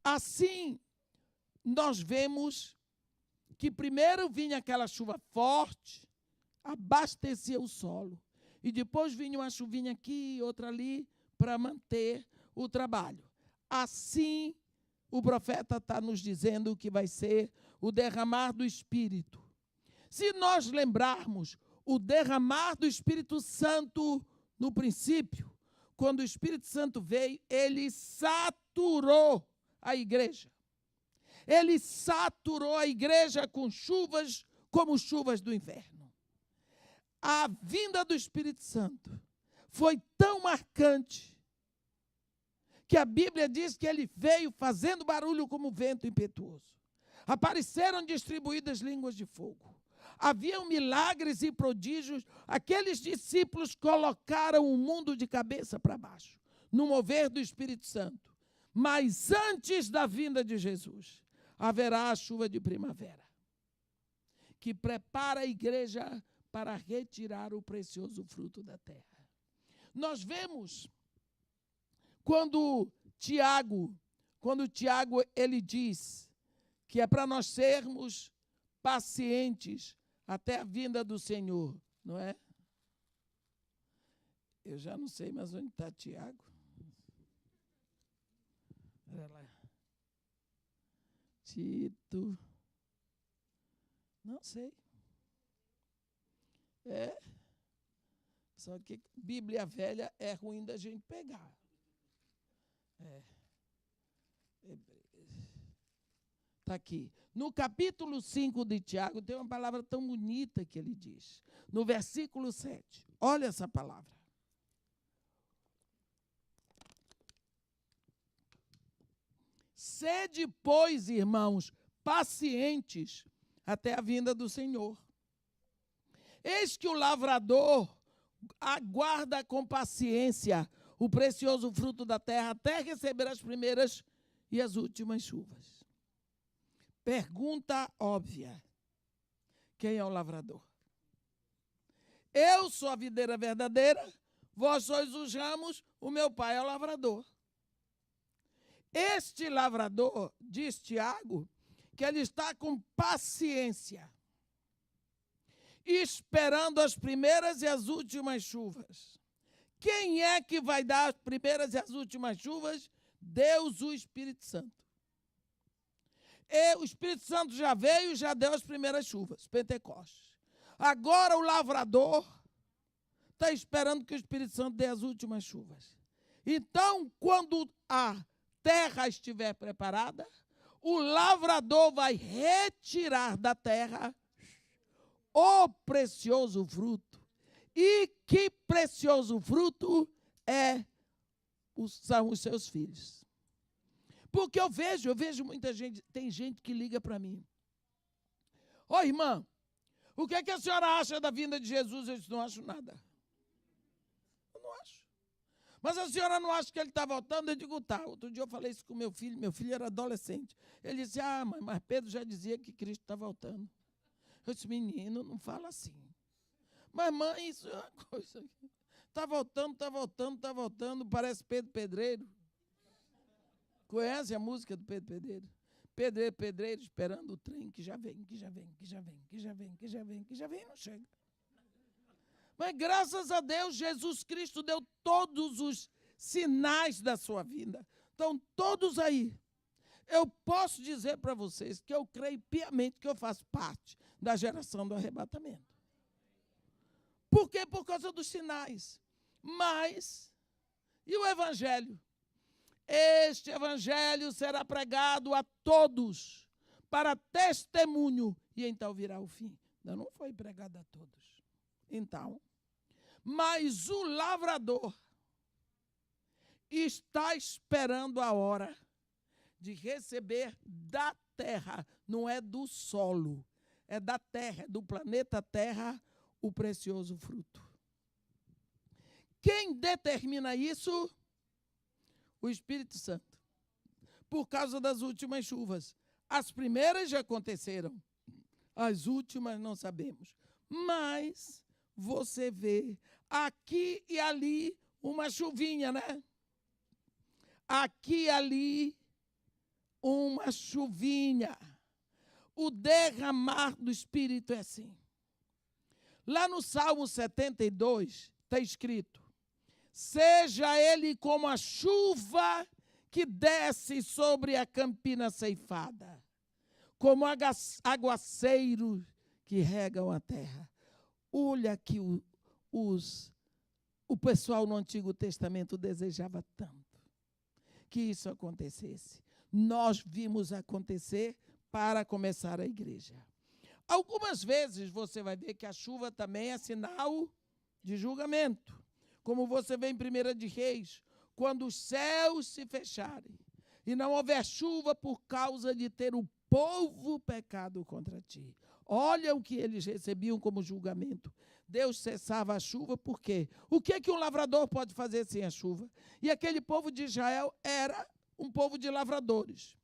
Assim, nós vemos que primeiro vinha aquela chuva forte, abastecia o solo, e depois vinha uma chuvinha aqui, outra ali, para manter o trabalho. Assim, o profeta está nos dizendo que vai ser o derramar do Espírito. Se nós lembrarmos o derramar do Espírito Santo no princípio, quando o Espírito Santo veio, ele saturou a igreja. Ele saturou a igreja com chuvas como chuvas do inverno. A vinda do Espírito Santo foi tão marcante que a Bíblia diz que ele veio fazendo barulho como vento impetuoso. Apareceram distribuídas línguas de fogo. Haviam milagres e prodígios. Aqueles discípulos colocaram o mundo de cabeça para baixo, no mover do Espírito Santo. Mas antes da vinda de Jesus, haverá a chuva de primavera, que prepara a igreja para retirar o precioso fruto da terra. Nós vemos quando Tiago ele diz que é para nós sermos pacientes até a vinda do Senhor, não é? Eu já não sei mais onde está Tiago. Olha lá. Tito. Não sei. Só que Bíblia velha é ruim da gente pegar. Está aqui. No capítulo 5 de Tiago, tem uma palavra tão bonita que ele diz. No versículo 7. Olha essa palavra. Sede, pois, irmãos, pacientes até a vinda do Senhor. Eis que o lavrador aguarda com paciência o precioso fruto da terra até receber as primeiras e as últimas chuvas. Pergunta óbvia: quem é o lavrador? Eu sou a videira verdadeira, vós sois os ramos, o meu pai é o lavrador. Este lavrador, diz Tiago, que ele está com paciência, esperando as primeiras e as últimas chuvas. Quem é que vai dar as primeiras e as últimas chuvas? Deus, o Espírito Santo. E o Espírito Santo já veio e já deu as primeiras chuvas, Pentecostes. Agora o lavrador está esperando que o Espírito Santo dê as últimas chuvas. Então, quando a terra estiver preparada, o lavrador vai retirar da terra o precioso fruto. E que precioso fruto são os seus filhos. Porque eu vejo muita gente, tem gente que liga para mim. Ô, irmã, o que é que a senhora acha da vinda de Jesus? Eu disse, não acho nada. Eu não acho. Mas a senhora não acha que ele está voltando? Eu digo, tá. Outro dia eu falei isso com meu filho era adolescente. Ele disse, mãe, mas Pedro já dizia que Cristo está voltando. Eu disse, menino, não fala assim. Mas, mãe, isso é uma coisa. Está voltando, parece Pedro Pedreiro. Conhece a música do Pedro Pedreiro? Pedreiro, esperando o trem que já vem, não chega. Mas graças a Deus, Jesus Cristo deu todos os sinais da sua vinda. Estão todos aí. Eu posso dizer para vocês que eu creio piamente que eu faço parte da geração do arrebatamento. Por quê? Por causa dos sinais. Mas, e o Evangelho? Este Evangelho será pregado a todos, para testemunho, e então virá o fim. Não foi pregado a todos. Então, mas o lavrador está esperando a hora de receber da terra, não é do solo, é da terra, do planeta Terra, o precioso fruto. Quem determina isso? O Espírito Santo. Por causa das últimas chuvas. As primeiras já aconteceram. As últimas não sabemos. Mas você vê aqui e ali uma chuvinha, né? Aqui e ali uma chuvinha. O derramar do Espírito é assim. Lá no Salmo 72 está escrito: seja ele como a chuva que desce sobre a campina ceifada, como aguaceiros que regam a terra. Olha que o pessoal no Antigo Testamento desejava tanto que isso acontecesse. Nós vimos acontecer para começar a igreja. Algumas vezes você vai ver que a chuva também é sinal de julgamento. Como você vê em 1 de Reis, quando os céus se fecharem e não houver chuva por causa de ter o povo pecado contra ti. Olha o que eles recebiam como julgamento. Deus cessava a chuva, por quê? O que é que um lavrador pode fazer sem a chuva? E aquele povo de Israel era um povo de lavradores.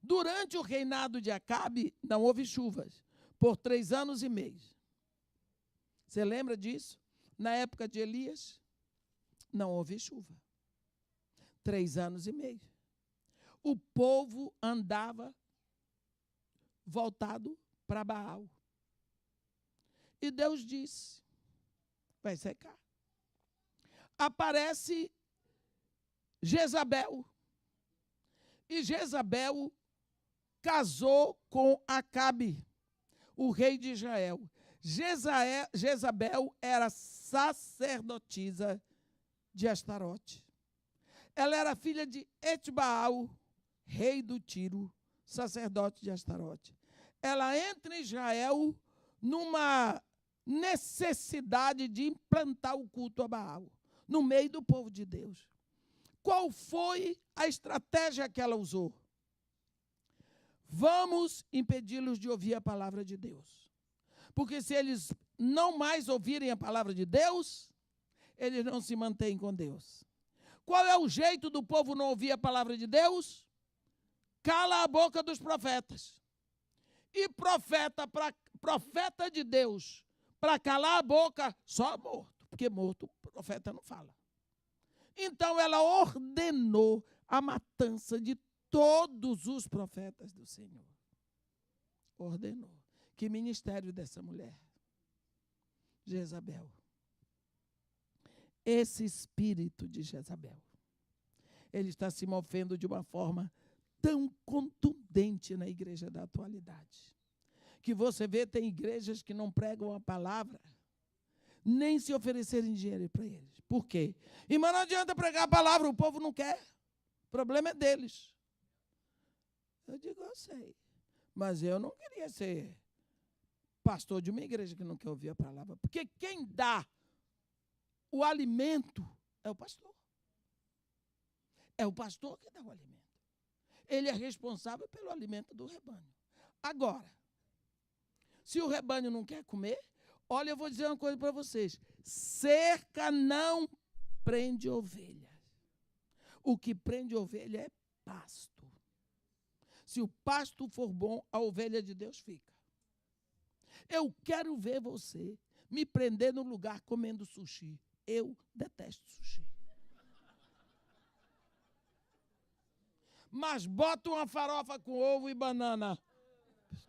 Durante o reinado de Acabe, não houve chuvas, por 3 anos e meio. Você lembra disso? Na época de Elias, não houve chuva. 3 anos e meio. O povo andava voltado para Baal. E Deus disse, vai secar. Aparece Jezabel. E Jezabel casou com Acabe, o rei de Israel. Jezabel era sacerdotisa de Astarote. Ela era filha de Etbaal, rei do Tiro, sacerdote de Astarote. Ela entra em Israel numa necessidade de implantar o culto a Baal, no meio do povo de Deus. Qual foi a estratégia que ela usou? Vamos impedi-los de ouvir a palavra de Deus. Porque se eles não mais ouvirem a palavra de Deus, eles não se mantêm com Deus. Qual é o jeito do povo não ouvir a palavra de Deus? Cala a boca dos profetas. E profeta de Deus, para calar a boca, só morto. Porque morto, o profeta não fala. Então ela ordenou a matança de todos os profetas do Senhor. Ordenou. Que ministério dessa mulher? Jezabel. Esse espírito de Jezabel, ele está se movendo de uma forma tão contundente na igreja da atualidade, que você vê, tem igrejas que não pregam a palavra, nem se oferecerem dinheiro para eles. Por quê? Irmão, não adianta pregar a palavra, o povo não quer. O problema é deles. Eu digo, eu sei. Mas eu não queria ser pastor de uma igreja que não quer ouvir a palavra. Porque quem dá o alimento é o pastor. É o pastor que dá o alimento. Ele é responsável pelo alimento do rebanho. Agora, se o rebanho não quer comer, olha, eu vou dizer uma coisa para vocês. Cerca não prende ovelha. O que prende ovelha é pasto. Se o pasto for bom, a ovelha de Deus fica. Eu quero ver você me prender no lugar comendo sushi. Eu detesto sushi. Mas bota uma farofa com ovo e banana.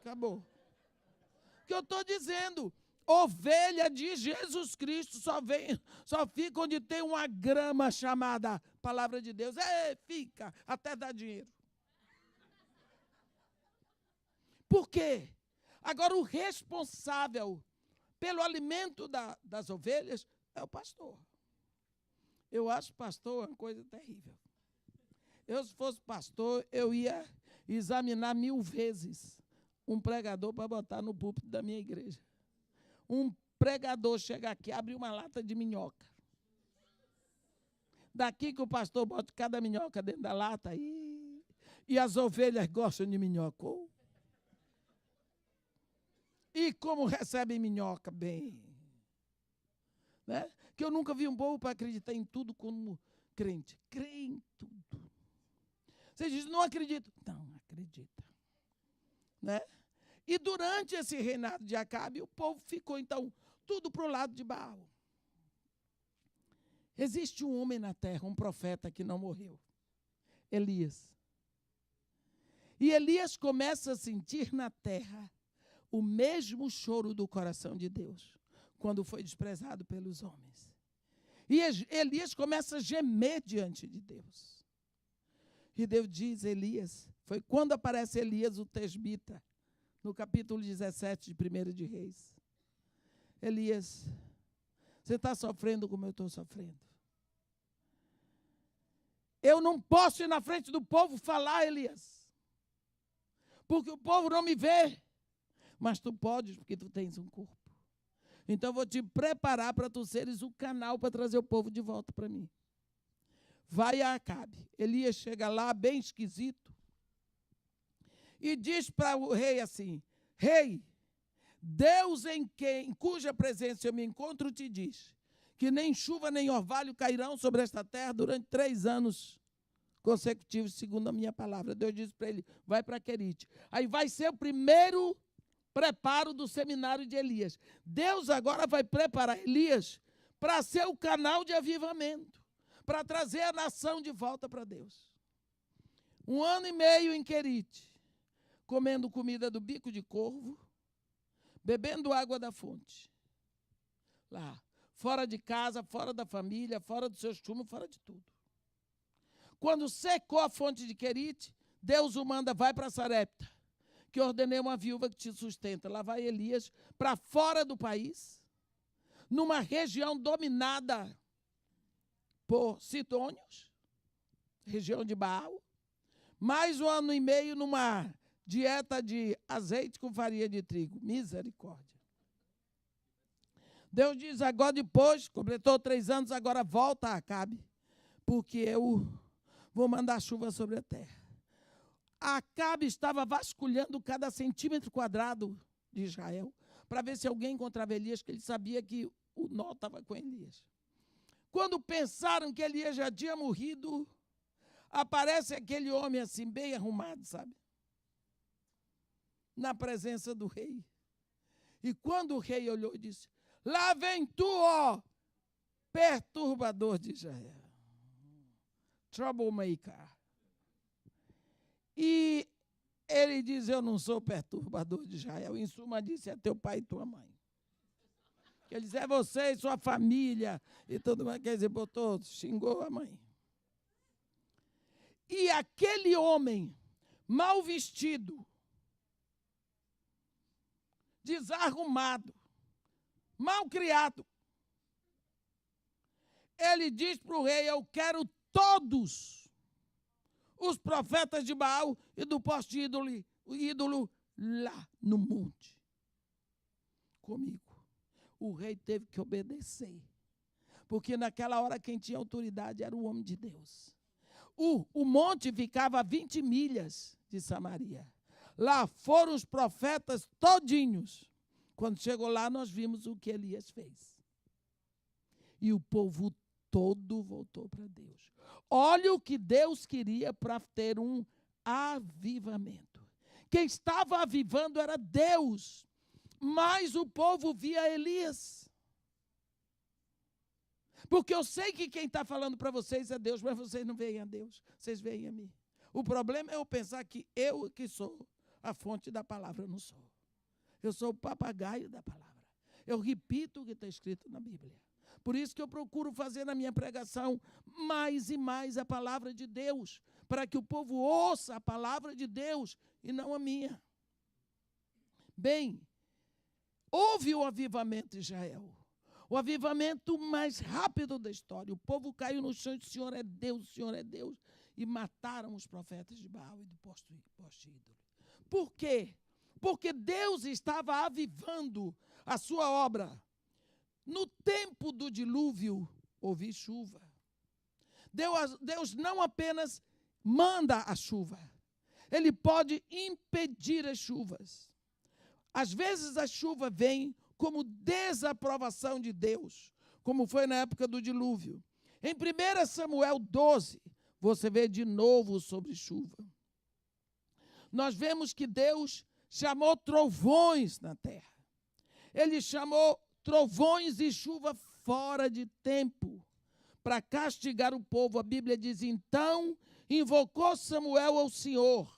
Acabou. O que eu estou dizendo? Ovelha de Jesus Cristo só fica onde tem uma grama chamada Palavra de Deus. Fica, até dá dinheiro. Por quê? Agora, o responsável pelo alimento das ovelhas é o pastor. Eu acho pastor uma coisa terrível. Eu, se fosse pastor, eu ia examinar 1000 vezes um pregador para botar no púlpito da minha igreja. Um pregador chega aqui, abre uma lata de minhoca. Daqui que o pastor bota cada minhoca dentro da lata e as ovelhas gostam de minhoca. E como recebem minhoca bem. Né? Que eu nunca vi um povo para acreditar em tudo como crente. Crê em tudo. Você diz, não acredito. Não, acredita. Né? E durante esse reinado de Acabe, o povo ficou, então, tudo para o lado de Baal. Existe um homem na terra, um profeta que não morreu. Elias. E Elias começa a sentir na terra o mesmo choro do coração de Deus, quando foi desprezado pelos homens. E Elias começa a gemer diante de Deus. E Deus diz, Elias, foi quando aparece Elias, o tesbita, no capítulo 17 de 1 de Reis. Elias, você está sofrendo como eu estou sofrendo. Eu não posso ir na frente do povo falar, Elias, porque o povo não me vê. Mas tu podes, porque tu tens um corpo. Então eu vou te preparar para tu seres o canal para trazer o povo de volta para mim. Vai a Acabe. Elias chega lá, bem esquisito, e diz para o rei assim, rei, Deus em cuja presença eu me encontro te diz que nem chuva nem orvalho cairão sobre esta terra durante 3 anos consecutivos, segundo a minha palavra. Deus disse para ele, vai para Querite. Aí vai ser o primeiro preparo do seminário de Elias. Deus agora vai preparar Elias para ser o canal de avivamento, para trazer a nação de volta para Deus. 1 ano e meio em Querite, comendo comida do bico de corvo, bebendo água da fonte. Lá, fora de casa, fora da família, fora dos seus costumes, fora de tudo. Quando secou a fonte de Querite, Deus o manda, vai para Sarepta, que ordenei uma viúva que te sustenta. Lá vai Elias para fora do país, numa região dominada por sidônios, região de Baal, mais 1 ano e meio numa dieta de azeite com farinha de trigo. Misericórdia. Deus diz, agora depois, completou 3 anos, agora volta a Acabe, porque eu vou mandar chuva sobre a terra. Acabe estava vasculhando cada centímetro quadrado de Israel para ver se alguém encontrava Elias, que ele sabia que o nó estava com Elias. Quando pensaram que Elias já tinha morrido, aparece aquele homem assim, bem arrumado, sabe? Na presença do rei. E quando o rei olhou e disse, lá vem tu, ó, perturbador de Israel. Troublemaker. E ele diz, eu não sou perturbador de Israel. Em suma, disse, é teu pai e tua mãe. Ele diz, é você e sua família. E tudo mais, quer dizer, botou, xingou a mãe. E aquele homem, mal vestido, desarrumado, mal criado, ele diz para o rei, eu quero todos os profetas de Baal e do poste ídolo lá no monte. comigo. O rei teve que obedecer. Porque naquela hora quem tinha autoridade era o homem de Deus. O monte ficava a 20 milhas de Samaria. Lá foram os profetas todinhos. Quando chegou lá, nós vimos o que Elias fez. E o povo todo voltou para Deus. Olha o que Deus queria para ter um avivamento. Quem estava avivando era Deus, mas o povo via Elias. Porque eu sei que quem está falando para vocês é Deus, mas vocês não veem a Deus, vocês veem a mim. O problema é eu pensar que eu que sou a fonte da palavra, eu não sou. Eu sou o papagaio da palavra. Eu repito o que está escrito na Bíblia. Por isso que eu procuro fazer na minha pregação mais e mais a palavra de Deus, para que o povo ouça a palavra de Deus e não a minha. Bem, houve o avivamento em Israel. O avivamento mais rápido da história. O povo caiu no chão e disse: Senhor é Deus, o Senhor é Deus. E mataram os profetas de Baal e do poste ídolo. Por quê? Porque Deus estava avivando a sua obra. No tempo do dilúvio, houve chuva. Deus não apenas manda a chuva, Ele pode impedir as chuvas. Às vezes a chuva vem como desaprovação de Deus, como foi na época do dilúvio. Em 1 Samuel 12, você vê de novo sobre chuva. Nós vemos que Deus chamou trovões na terra. Ele chamou trovões e chuva fora de tempo para castigar o povo. A Bíblia diz: então invocou Samuel ao Senhor,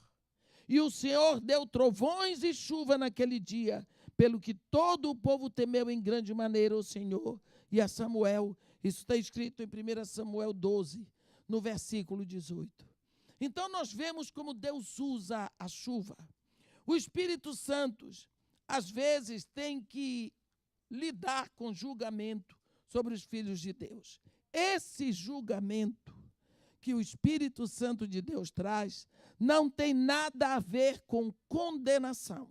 e o Senhor deu trovões e chuva naquele dia, pelo que todo o povo temeu em grande maneira o Senhor e a Samuel. Isso está escrito em 1 Samuel 12, no versículo 18. Então nós vemos como Deus usa a chuva. O Espírito Santo, às vezes, tem que lidar com julgamento sobre os filhos de Deus. Esse julgamento que o Espírito Santo de Deus traz não tem nada a ver com condenação,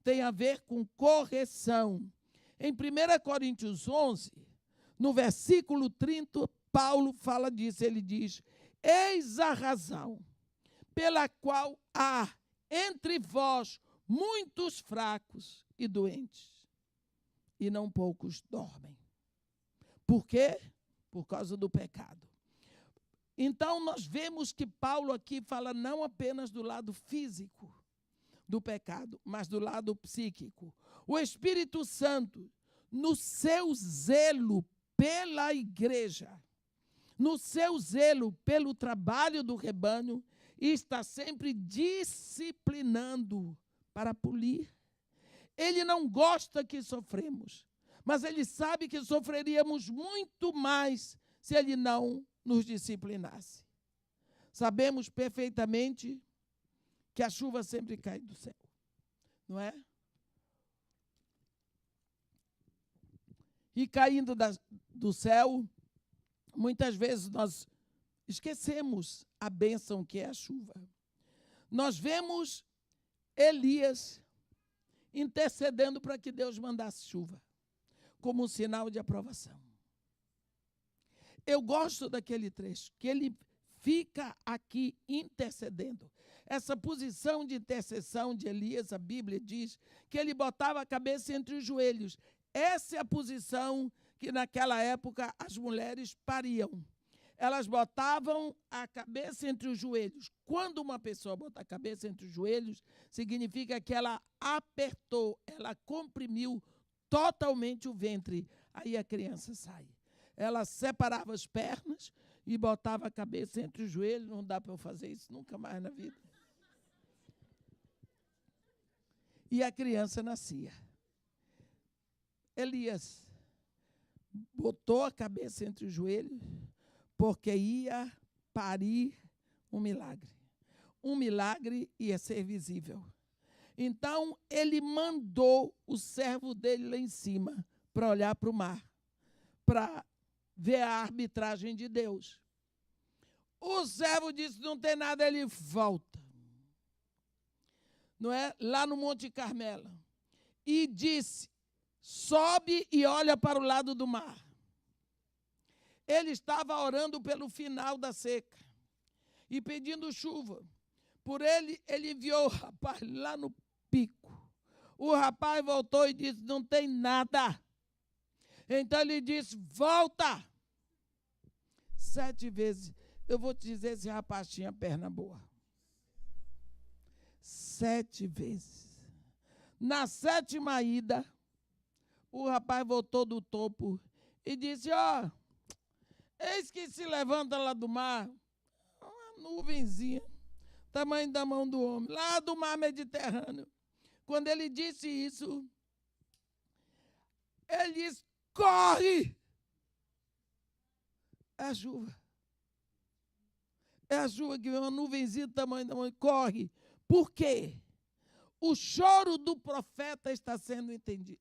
tem a ver com correção. Em 1 Coríntios 11, no versículo 30, Paulo fala disso, ele diz: eis a razão pela qual há entre vós muitos fracos e doentes, e não poucos dormem. Por quê? Por causa do pecado. Então, nós vemos que Paulo aqui fala não apenas do lado físico do pecado, mas do lado psíquico. O Espírito Santo, no seu zelo pela igreja, no seu zelo pelo trabalho do rebanho, está sempre disciplinando para polir. Ele não gosta que sofremos, mas ele sabe que sofreríamos muito mais se ele não nos disciplinasse. Sabemos perfeitamente que a chuva sempre cai do céu, não é? E caindo do céu, muitas vezes nós esquecemos a bênção que é a chuva. Nós vemos Elias intercedendo para que Deus mandasse chuva, como um sinal de aprovação. Eu gosto daquele trecho, que ele fica aqui intercedendo. Essa posição de intercessão de Elias, a Bíblia diz que ele botava a cabeça entre os joelhos. Essa é a posição que naquela época as mulheres pariam. Elas botavam a cabeça entre os joelhos. Quando uma pessoa bota a cabeça entre os joelhos, significa que ela apertou, ela comprimiu totalmente o ventre. Aí a criança sai. Ela separava as pernas e botava a cabeça entre os joelhos. Não dá para eu fazer isso nunca mais na vida. E a criança nascia. Elias botou a cabeça entre os joelhos porque ia parir um milagre. Um milagre ia ser visível. Então, ele mandou o servo dele lá em cima para olhar para o mar, para ver a arbitragem de Deus. O servo disse: não tem nada, ele volta. Não é? Lá no Monte Carmelo. E disse: sobe e olha para o lado do mar. Ele estava orando pelo final da seca e pedindo chuva. Por ele enviou o rapaz lá no pico. O rapaz voltou e disse, não tem nada. Então ele disse, volta. 7 vezes. Eu vou te dizer, esse rapaz tinha perna boa. 7 vezes. Na 7ª ida, o rapaz voltou do topo e disse, eis que se levanta lá do mar, uma nuvenzinha, tamanho da mão do homem, lá do mar Mediterrâneo. Quando ele disse isso, ele disse, corre! É a chuva. É a chuva que vem, uma nuvenzinha do tamanho da mão, corre. Por quê? O choro do profeta está sendo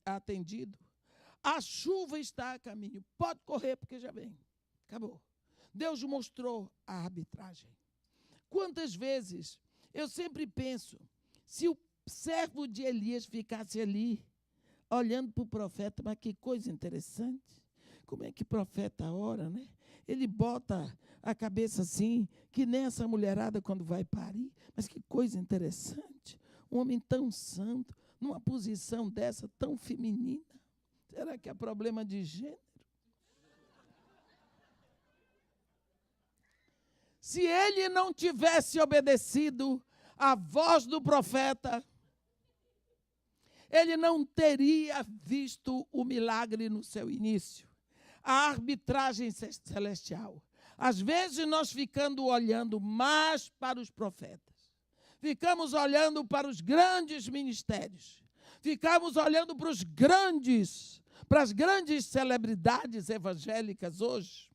atendido. A chuva está a caminho. Pode correr, porque já vem. Acabou. Deus mostrou a arbitragem. Quantas vezes eu sempre penso, se o servo de Elias ficasse ali, olhando para o profeta, mas que coisa interessante. Como é que o profeta ora, né? Ele bota a cabeça assim, que nem essa mulherada quando vai parir. Mas que coisa interessante. Um homem tão santo, numa posição dessa, tão feminina. Será que é problema de gênero? Se ele não tivesse obedecido à voz do profeta, ele não teria visto o milagre no seu início. A arbitragem celestial. Às vezes nós ficamos olhando mais para os profetas. Ficamos olhando para os grandes ministérios. Ficamos olhando para as grandes celebridades evangélicas hoje.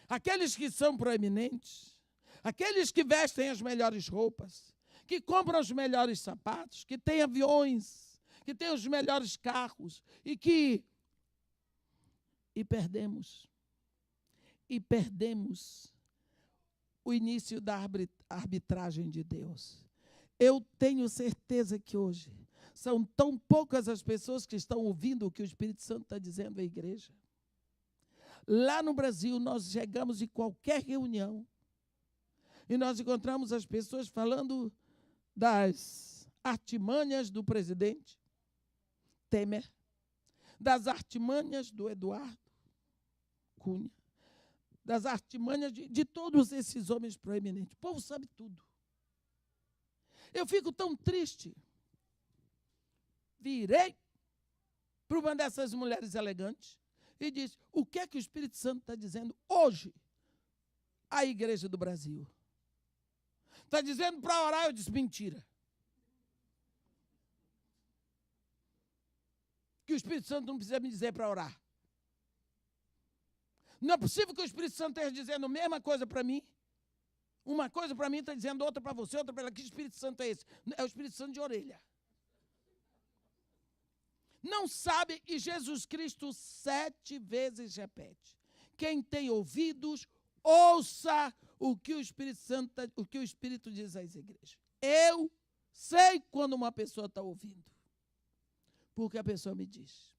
Aqueles que são proeminentes. Aqueles que vestem as melhores roupas. Que compram os melhores sapatos. Que têm aviões. Que têm os melhores carros. E perdemos. E perdemos o início da arbitragem de Deus. Eu tenho certeza que hoje são tão poucas as pessoas que estão ouvindo o que o Espírito Santo está dizendo à igreja. Lá no Brasil, nós chegamos em qualquer reunião e nós encontramos as pessoas falando das artimanhas do presidente Temer, das artimanhas do Eduardo Cunha, das artimanhas de todos esses homens proeminentes. O povo sabe tudo. Eu fico tão triste. Virei para uma dessas mulheres elegantes e disse, o que é que o Espírito Santo está dizendo hoje à igreja do Brasil? Está dizendo para orar, eu disse, mentira. Que o Espírito Santo não precisa me dizer para orar. Não é possível que o Espírito Santo esteja dizendo a mesma coisa para mim. Uma coisa para mim está dizendo outra para você, outra para ela. Que Espírito Santo é esse? É o Espírito Santo de orelha. Não sabe, e Jesus Cristo 7 vezes repete. Quem tem ouvidos, ouça o que o Espírito Santo, o que o Espírito diz às igrejas. Eu sei quando uma pessoa está ouvindo. Porque a pessoa me diz.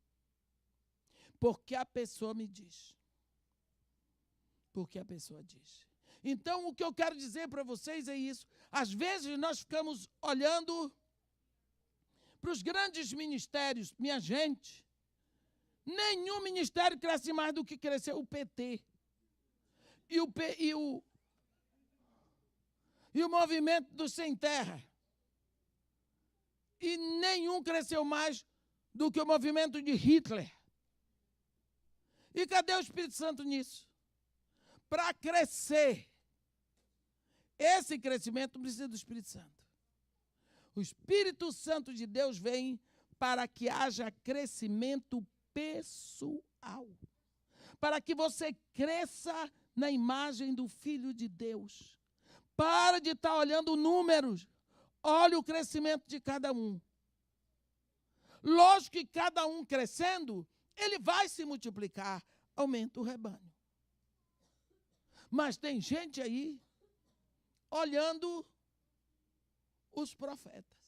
Porque a pessoa me diz. Porque a pessoa diz. Então, o que eu quero dizer para vocês é isso. Às vezes, nós ficamos olhando para os grandes ministérios. Minha gente, nenhum ministério cresce mais do que cresceu o PT. E o movimento do Sem Terra. E nenhum cresceu mais do que o movimento de Hitler. E cadê o Espírito Santo nisso? Para crescer, esse crescimento precisa do Espírito Santo. O Espírito Santo de Deus vem para que haja crescimento pessoal. Para que você cresça na imagem do Filho de Deus. Para de estar olhando números. Olhe o crescimento de cada um. Lógico que cada um crescendo, ele vai se multiplicar. Aumenta o rebanho. Mas tem gente aí olhando os profetas.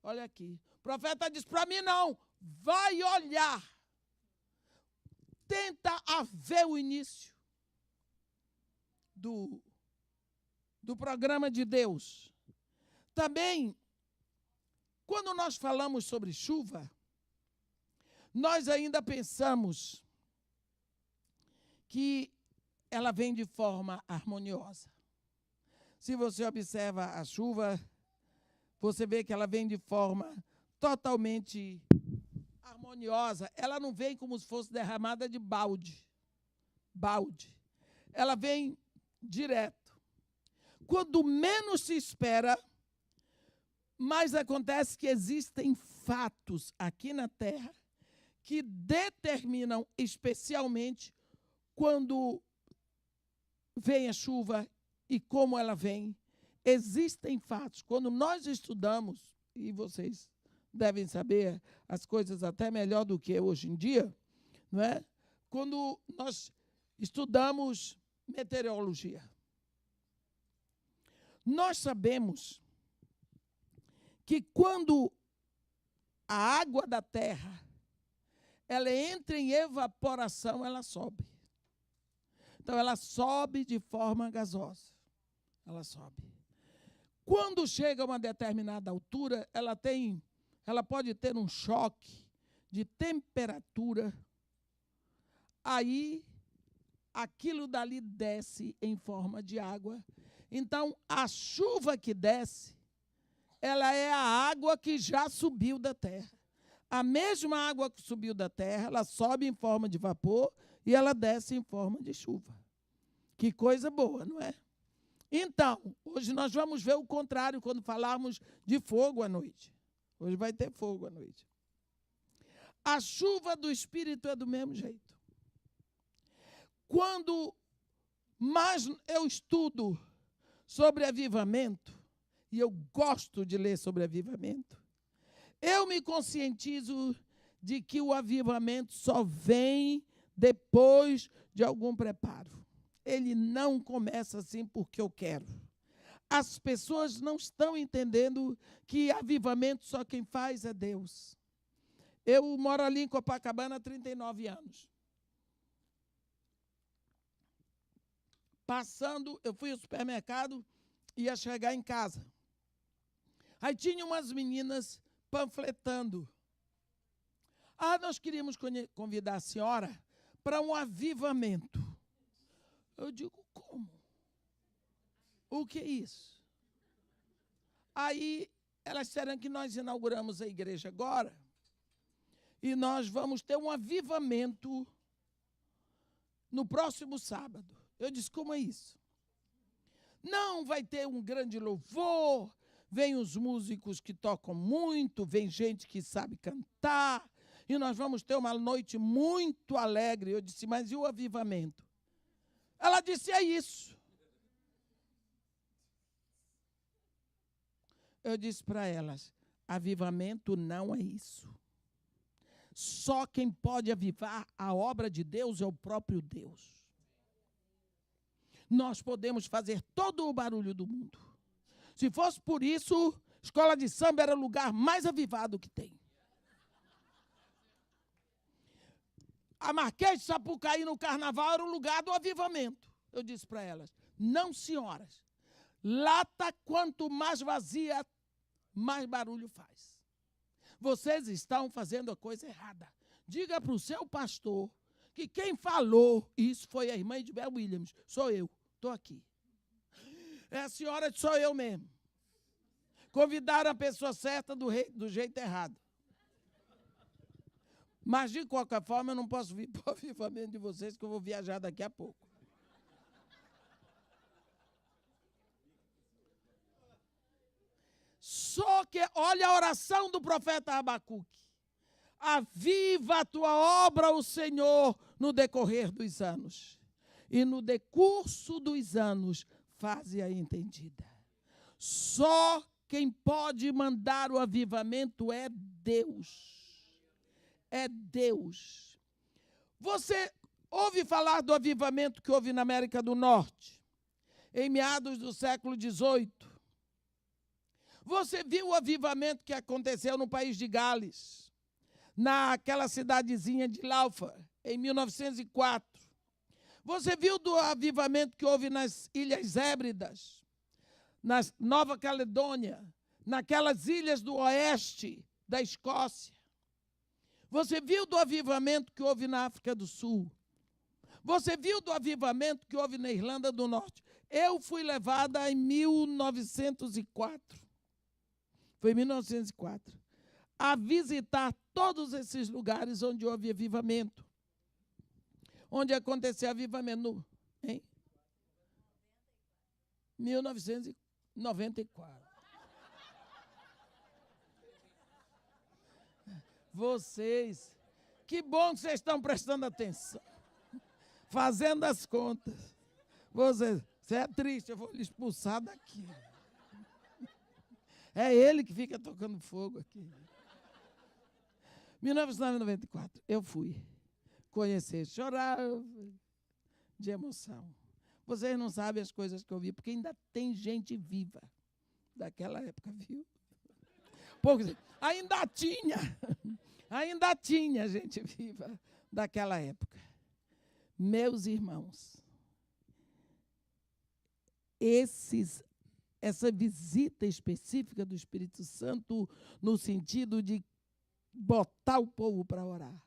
Olha aqui. O profeta diz para mim não. vai olhar, tenta a ver o início do programa de Deus. Também, quando nós falamos sobre chuva, nós ainda pensamos que ela vem de forma harmoniosa. Se você observa a chuva, você vê que ela vem de forma totalmente harmoniosa. Ela não vem como se fosse derramada de balde. Ela vem direto. Quando menos se espera, mas acontece que existem fatos aqui na Terra que determinam especialmente quando vem a chuva e como ela vem. Existem fatos. Quando nós estudamos, e vocês devem saber as coisas até melhor do que hoje em dia, não é? Quando nós estudamos meteorologia, nós sabemos que quando a água da terra ela entra em evaporação, ela sobe. Então, ela sobe de forma gasosa. Ela sobe. Quando chega a uma determinada altura, ela pode ter um choque de temperatura. Aí, aquilo dali desce em forma de água. Então, a chuva que desce, ela é a água que já subiu da terra. A mesma água que subiu da terra, ela sobe em forma de vapor e ela desce em forma de chuva. Que coisa boa, não é? Então, hoje nós vamos ver o contrário quando falarmos de fogo à noite. Hoje vai ter fogo à noite. A chuva do Espírito é do mesmo jeito. Quando mais eu estudo sobre avivamento, e eu gosto de ler sobre avivamento, eu me conscientizo de que o avivamento só vem depois de algum preparo. Ele não começa assim porque eu quero. As pessoas não estão entendendo que avivamento só quem faz é Deus. Eu moro ali em Copacabana há 39 anos. Passando, eu fui ao supermercado e ia chegar em casa. Aí tinha umas meninas panfletando. Nós queríamos convidar a senhora para um avivamento. Eu digo, como? O que é isso? Aí elas disseram que nós inauguramos a igreja agora e nós vamos ter um avivamento no próximo sábado. Eu disse, como é isso? Não, vai ter um grande louvor, vem os músicos que tocam muito, vem gente que sabe cantar, e nós vamos ter uma noite muito alegre. Eu disse, mas e o avivamento? Ela disse, é isso. Eu disse para elas, avivamento não é isso. Só quem pode avivar a obra de Deus é o próprio Deus. Nós podemos fazer todo o barulho do mundo. Se fosse por isso, escola de samba era o lugar mais avivado que tem. A Marquês de Sapucaí no carnaval era o lugar do avivamento. Eu disse para elas, não senhoras, lata quanto mais vazia, mais barulho faz. Vocês estão fazendo a coisa errada. Diga para o seu pastor que quem falou isso foi a irmã Edibel Williams. Sou eu, estou aqui. É a senhora, sou eu mesmo. Convidaram a pessoa certa do jeito errado. Mas, de qualquer forma, eu não posso vir para o avivamento de vocês, que eu vou viajar daqui a pouco. Só que, olha a oração do profeta Abacuque. Aviva a tua obra, o Senhor, no decorrer dos anos. E no decurso dos anos, faze-a entendida. Só quem pode mandar o avivamento é Deus. É Deus. Você ouve falar do avivamento que houve na América do Norte, em meados do século XVIII? Você viu o avivamento que aconteceu no país de Gales? naquela cidadezinha de Laufa, em 1904. Você viu do avivamento que houve nas Ilhas Hébridas, na Nova Caledônia, naquelas ilhas do oeste da Escócia. Você viu do avivamento que houve na África do Sul. Você viu do avivamento que houve na Irlanda do Norte. Eu fui levada em 1904. Foi em 1904. A visitar todos esses lugares onde houve avivamento. Onde aconteceu avivamento? Em 1994. Vocês, que bom que vocês estão prestando atenção. Fazendo as contas. Você é triste, eu vou lhe expulsar daqui. É ele que fica tocando fogo aqui. 1994, eu fui conhecer, chorava de emoção. Vocês não sabem as coisas que eu vi, porque ainda tem gente viva daquela época, viu? Poucos, ainda tinha gente viva daquela época. Meus irmãos, essa visita específica do Espírito Santo no sentido de botar o povo para orar.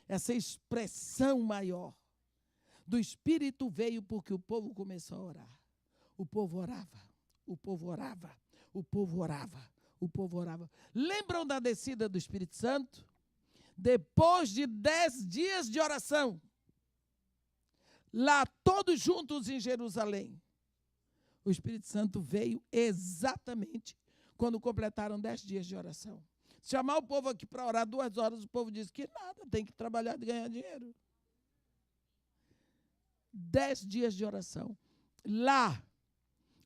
Essa expressão maior do Espírito veio porque o povo começou a orar. O povo orava, o povo orava, o povo orava, o povo orava. Lembram da descida do Espírito Santo? Depois de 10 dias de oração, lá todos juntos em Jerusalém, o Espírito Santo veio exatamente quando completaram 10 dias de oração. Chamar o povo aqui para orar 2 horas, o povo disse que nada, tem que trabalhar e ganhar dinheiro. 10 dias de oração. Lá,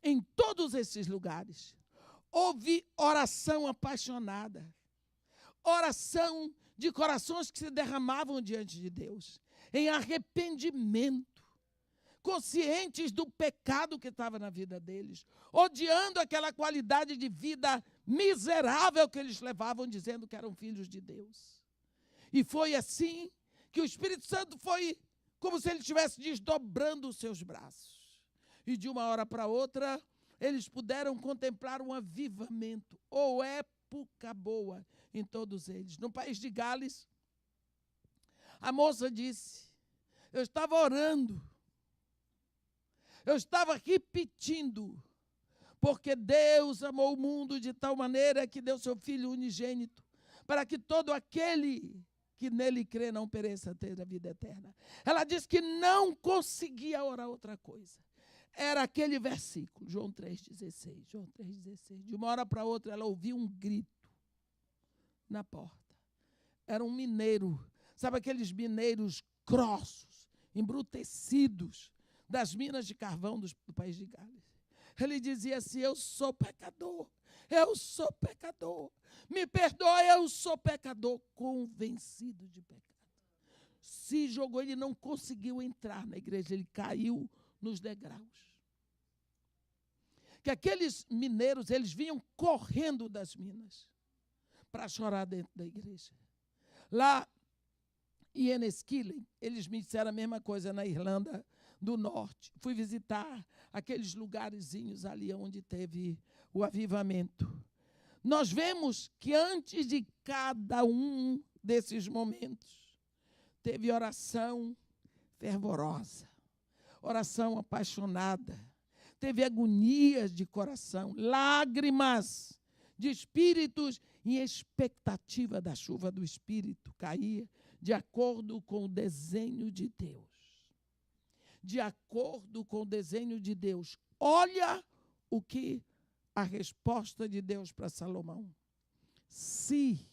em todos esses lugares, houve oração apaixonada. Oração de corações que se derramavam diante de Deus, em arrependimento, conscientes do pecado que estava na vida deles, odiando aquela qualidade de vida miserável que eles levavam, dizendo que eram filhos de Deus. E foi assim que o Espírito Santo foi como se ele estivesse desdobrando os seus braços. E de uma hora para outra, eles puderam contemplar um avivamento, ou época boa, em todos eles. No país de Gales, a moça disse, eu estava orando, eu estava repetindo, porque Deus amou o mundo de tal maneira que deu seu Filho unigênito, para que todo aquele que nele crê não pereça, ter a vida eterna. Ela disse que não conseguia orar outra coisa. Era aquele versículo, João 3,16. João 3,16. De uma hora para outra, ela ouviu um grito na porta. Era um mineiro, sabe aqueles mineiros grossos, embrutecidos, das minas de carvão do país de Gales. Ele dizia assim, eu sou pecador, me perdoa, eu sou pecador, convencido de pecado. Se jogou, ele não conseguiu entrar na igreja, ele caiu nos degraus. Que aqueles mineiros, eles vinham correndo das minas para chorar dentro da igreja. Lá em Enniskillen, eles me disseram a mesma coisa na Irlanda do Norte. Fui visitar aqueles lugarzinhos ali onde teve o avivamento. Nós vemos que antes de cada um desses momentos, teve oração fervorosa, oração apaixonada, teve agonias de coração, lágrimas de espíritos em expectativa da chuva do Espírito cair de acordo com o desenho de Deus. De acordo com o desenho de Deus. Olha o que a resposta de Deus para Salomão. Se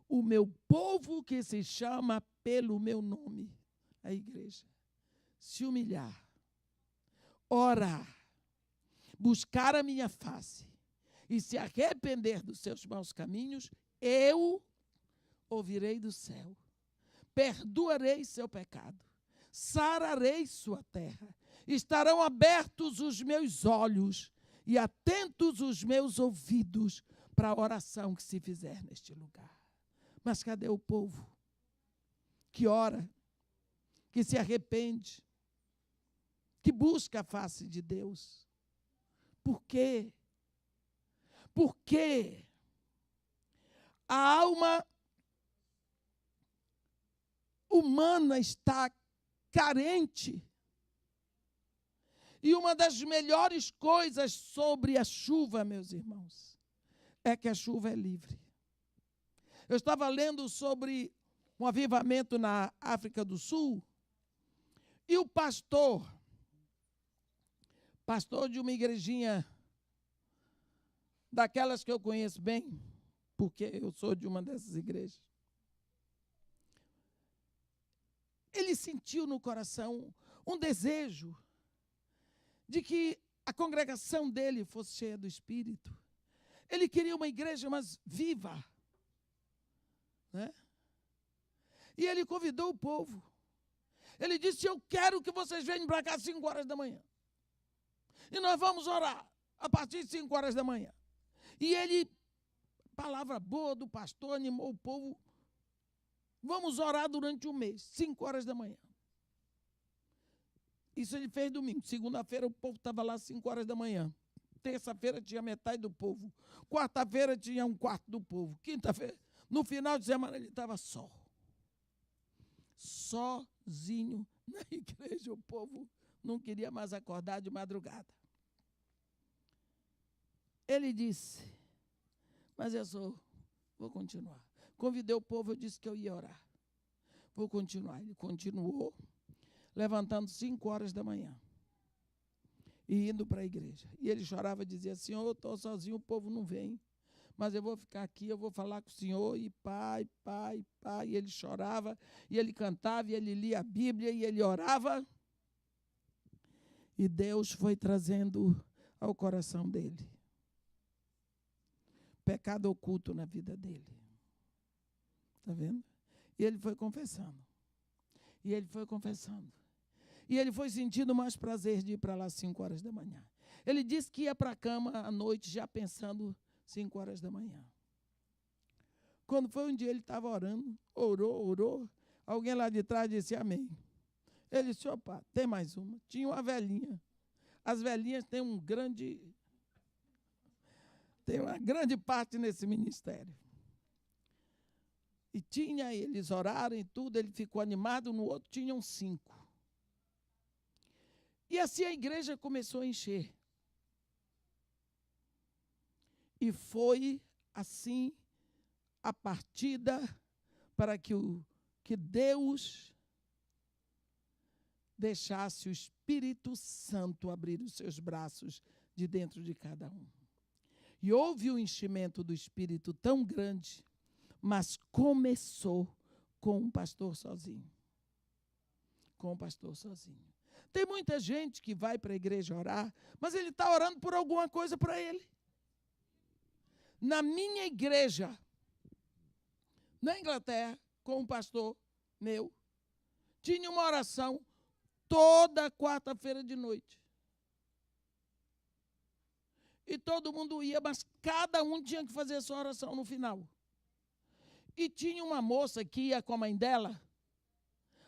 o meu povo que se chama pelo meu nome, a igreja, se humilhar, orar, buscar a minha face e se arrepender dos seus maus caminhos, eu ouvirei do céu, perdoarei seu pecado, sararei sua terra, estarão abertos os meus olhos e atentos os meus ouvidos para a oração que se fizer neste lugar. Mas cadê o povo que ora, que se arrepende, que busca a face de Deus? Por quê? Porque a alma humana está carente. E uma das melhores coisas sobre a chuva, meus irmãos, é que a chuva é livre. Eu estava lendo sobre um avivamento na África do Sul, e o pastor de uma igrejinha daquelas que eu conheço bem, porque eu sou de uma dessas igrejas, ele sentiu no coração um desejo de que a congregação dele fosse cheia do Espírito. Ele queria uma igreja mais viva, né? E ele convidou o povo. Ele disse: eu quero que vocês venham para cá às 5 horas da manhã. E nós vamos orar a partir de 5 horas da manhã. E ele, palavra boa do pastor, animou o povo. Vamos orar durante um mês, 5 horas da manhã. Isso ele fez domingo. Segunda-feira o povo estava lá às 5 horas da manhã. Terça-feira tinha metade do povo. Quarta-feira tinha um quarto do povo. Quinta-feira, no final de semana, ele estava só. Sozinho na igreja. O povo não queria mais acordar de madrugada. Ele disse: mas vou continuar. Convidei o povo, eu disse que eu ia orar. Vou continuar. Ele continuou, levantando 5 horas da manhã e indo para a igreja. E ele chorava e dizia: Senhor, eu estou sozinho, o povo não vem, mas eu vou ficar aqui, eu vou falar com o Senhor, e pai. E ele chorava, e ele cantava, e ele lia a Bíblia, e ele orava. E Deus foi trazendo ao coração dele pecado oculto na vida dele. Está vendo? E ele foi confessando. E ele foi confessando. E ele foi sentindo mais prazer de ir para lá às 5 horas da manhã. Ele disse que ia para a cama à noite já pensando 5 horas da manhã. Quando foi um dia ele estava orando, orou. Alguém lá de trás disse amém. Ele disse: opa, tem mais uma. Tinha uma velhinha. As velhinhas têm uma grande parte nesse ministério. E eles oraram e tudo, ele ficou animado, no outro tinham 5. E assim a igreja começou a encher. E foi assim a partida para que Deus deixasse o Espírito Santo abrir os seus braços de dentro de cada um. E houve um enchimento do Espírito tão grande, mas começou com um pastor sozinho. Com um pastor sozinho. Tem muita gente que vai para a igreja orar, mas ele está orando por alguma coisa para ele. Na minha igreja, na Inglaterra, com um pastor meu, tinha uma oração toda quarta-feira de noite. E todo mundo ia, mas cada um tinha que fazer a sua oração no final. E tinha uma moça que ia com a mãe dela,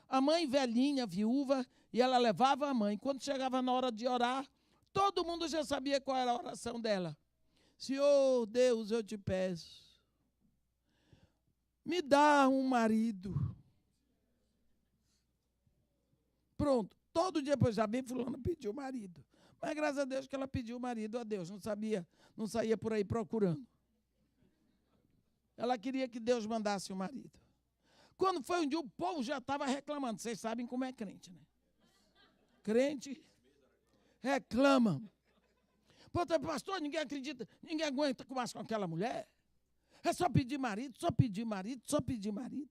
a mãe velhinha, viúva, e ela levava a mãe. Quando chegava na hora de orar, todo mundo já sabia qual era a oração dela. Senhor Deus, eu te peço, me dá um marido. Pronto, todo dia depois já vem fulano pediu marido. Mas graças a Deus que ela pediu marido a Deus, não saía por aí procurando. Ela queria que Deus mandasse o marido. Quando foi um dia, o povo já estava reclamando. Vocês sabem como é crente, né? Crente reclama. Pastor, ninguém acredita, ninguém aguenta mais com aquela mulher. É só pedir marido, só pedir marido, só pedir marido.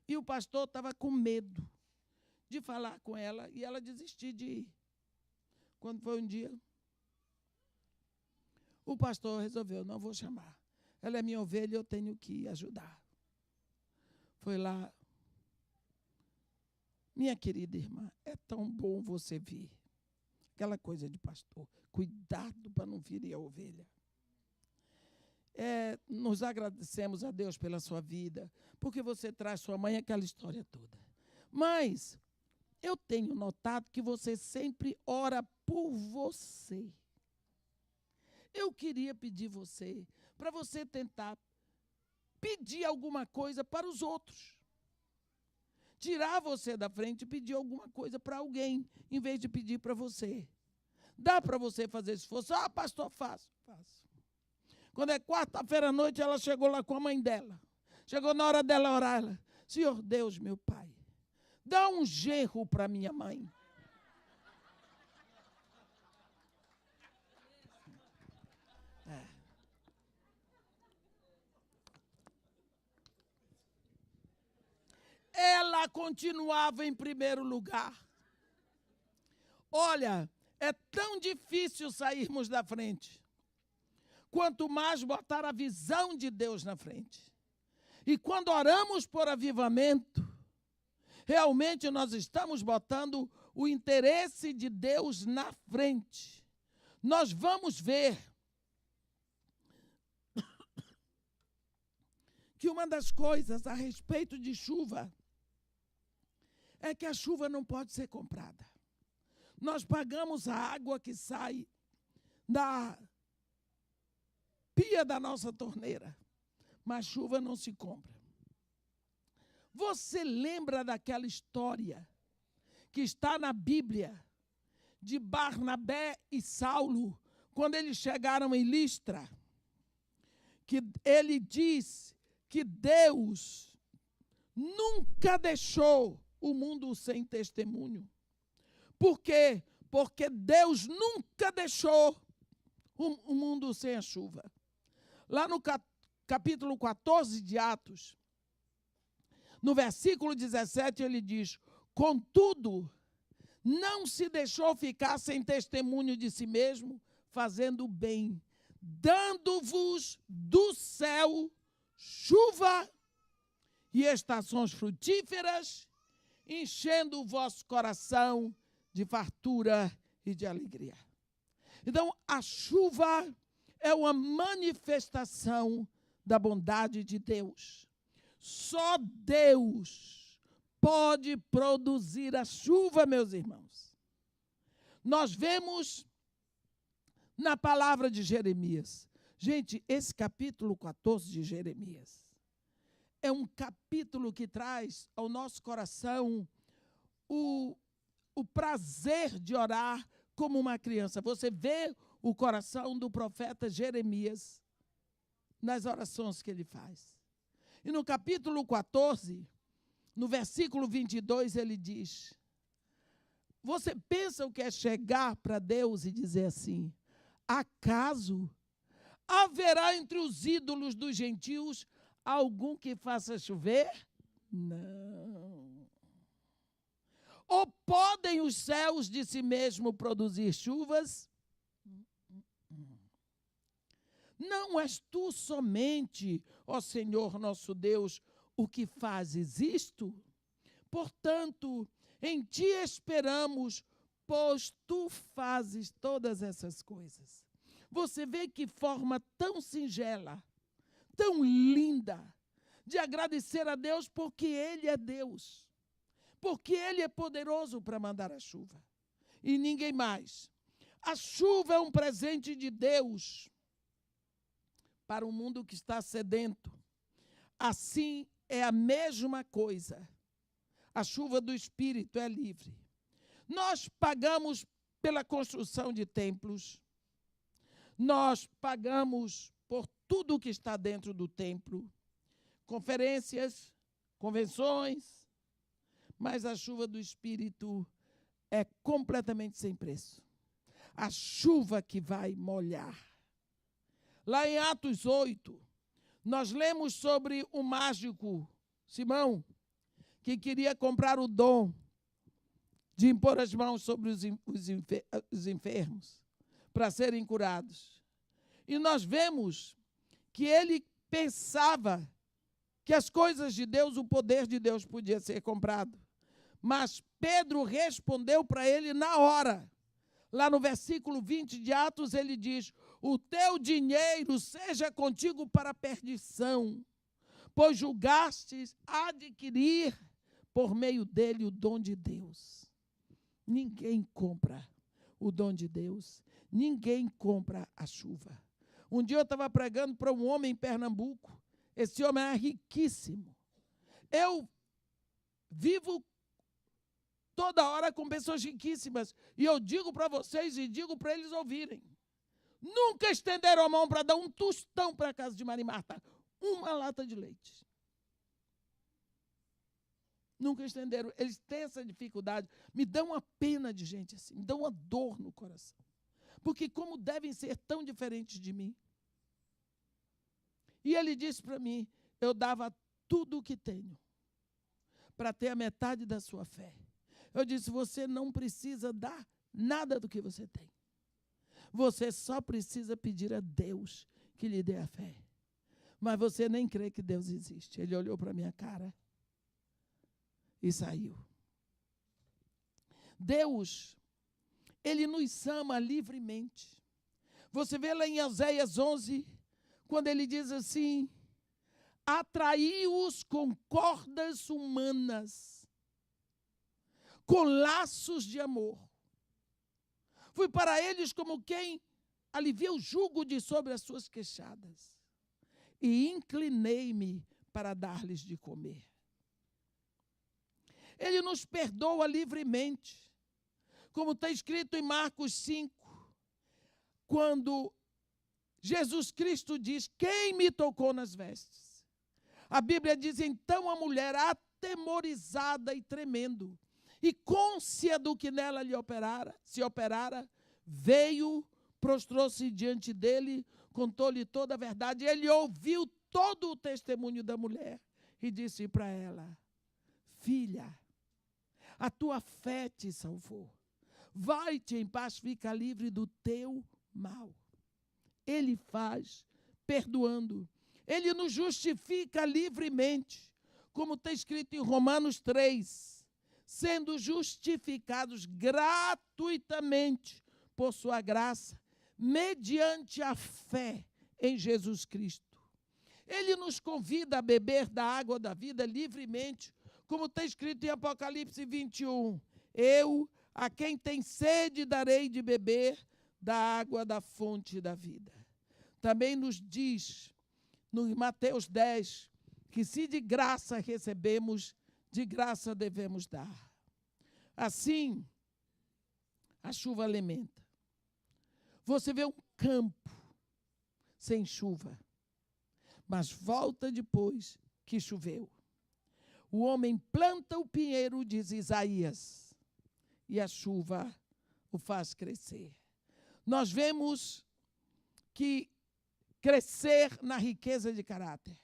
E o pastor estava com medo de falar com ela e ela desistiu de ir. Quando foi um dia, o pastor resolveu: não vou chamar. Ela é minha ovelha e eu tenho que ajudar. Foi lá. Minha querida irmã, é tão bom você vir. Aquela coisa de pastor, cuidado para não ferir a ovelha. Nos agradecemos a Deus pela sua vida, porque você traz sua mãe aquela história toda. Mas eu tenho notado que você sempre ora por você. Eu queria pedir para você tentar pedir alguma coisa para os outros. Tirar você da frente e pedir alguma coisa para alguém, em vez de pedir para você. Dá para você fazer esforço? Ah, pastor, faço. Quando é quarta-feira à noite, ela chegou lá com a mãe dela. Chegou na hora dela orar, ela, Senhor Deus, meu Pai, dá um genro para minha mãe. Ela continuava em primeiro lugar. Olha, é tão difícil sairmos da frente, quanto mais botar a visão de Deus na frente. E quando oramos por avivamento, realmente nós estamos botando o interesse de Deus na frente. Nós vamos ver que uma das coisas a respeito de chuva é que a chuva não pode ser comprada. Nós pagamos a água que sai da pia da nossa torneira, mas chuva não se compra. Você lembra daquela história que está na Bíblia de Barnabé e Saulo, quando eles chegaram em Listra, que ele diz que Deus nunca deixou o mundo sem testemunho. Por quê? Porque Deus nunca deixou o mundo sem a chuva. Lá no capítulo 14 de Atos, no versículo 17, ele diz, contudo, não se deixou ficar sem testemunho de si mesmo, fazendo o bem, dando-vos do céu chuva e estações frutíferas, enchendo o vosso coração de fartura e de alegria. Então, a chuva é uma manifestação da bondade de Deus. Só Deus pode produzir a chuva, meus irmãos. Nós vemos na palavra de Jeremias. Gente, esse capítulo 14 de Jeremias é um capítulo que traz ao nosso coração o prazer de orar como uma criança. Você vê o coração do profeta Jeremias nas orações que ele faz. E no capítulo 14, no versículo 22, ele diz, você pensa o que é chegar para Deus e dizer assim, acaso haverá entre os ídolos dos gentios algum que faça chover? Não. Ou podem os céus de si mesmo produzir chuvas? Não és tu somente, ó Senhor nosso Deus, o que fazes isto? Portanto, em ti esperamos, pois tu fazes todas essas coisas. Você vê que forma tão singela, tão linda, de agradecer a Deus porque Ele é Deus. Porque Ele é poderoso para mandar a chuva. E ninguém mais. A chuva é um presente de Deus para um mundo que está sedento. Assim é a mesma coisa. A chuva do Espírito é livre. Nós pagamos pela construção de templos. Nós pagamos por tudo que está dentro do templo. Conferências, convenções. Mas a chuva do Espírito é completamente sem preço. A chuva que vai molhar. Lá em Atos 8, nós lemos sobre o mágico Simão, que queria comprar o dom de impor as mãos sobre os enfermos para serem curados. E nós vemos que ele pensava que as coisas de Deus, o poder de Deus podia ser comprado. Mas Pedro respondeu para ele na hora. Lá no versículo 20 de Atos, ele diz, o teu dinheiro seja contigo para a perdição, pois julgastes adquirir por meio dele o dom de Deus. Ninguém compra o dom de Deus, ninguém compra a chuva. Um dia eu estava pregando para um homem em Pernambuco, esse homem é riquíssimo. Eu vivo toda hora com pessoas riquíssimas, e eu digo para vocês e digo para eles ouvirem. Nunca estenderam a mão para dar um tostão para a casa de Maria e Marta, uma lata de leite. Nunca estenderam. Eles têm essa dificuldade. Me dão uma pena de gente assim, me dão uma dor no coração. Porque como devem ser tão diferentes de mim? E ele disse para mim, eu dava tudo o que tenho para ter a metade da sua fé. Eu disse, você não precisa dar nada do que você tem. Você só precisa pedir a Deus que lhe dê a fé. Mas você nem crê que Deus existe. Ele olhou para a minha cara e saiu. Deus, Ele nos ama livremente. Você vê lá em Oséias 11, quando ele diz assim, atraiu-os com cordas humanas, com laços de amor. Fui para eles como quem alivia o jugo de sobre as suas queixadas. E inclinei-me para dar-lhes de comer. Ele nos perdoa livremente. Como está escrito em Marcos 5, quando Jesus Cristo diz, quem me tocou nas vestes? A Bíblia diz, então a mulher atemorizada e tremendo, e cônscia do que nela se operara, veio, prostrou-se diante dele, contou-lhe toda a verdade. Ele ouviu todo o testemunho da mulher e disse para ela, filha, a tua fé te salvou. Vai-te em paz, fica livre do teu mal. Ele faz, perdoando. Ele nos justifica livremente, como está escrito em Romanos 3, sendo justificados gratuitamente por sua graça, mediante a fé em Jesus Cristo. Ele nos convida a beber da água da vida livremente, como está escrito em Apocalipse 21. Eu, a quem tem sede, darei de beber da água da fonte da vida. Também nos diz, no Mateus 10, que se de graça recebemos, de graça devemos dar. Assim, a chuva alimenta. Você vê um campo sem chuva, mas volta depois que choveu. O homem planta o pinheiro, diz Isaías, e a chuva o faz crescer. Nós vemos que crescer na riqueza de caráter,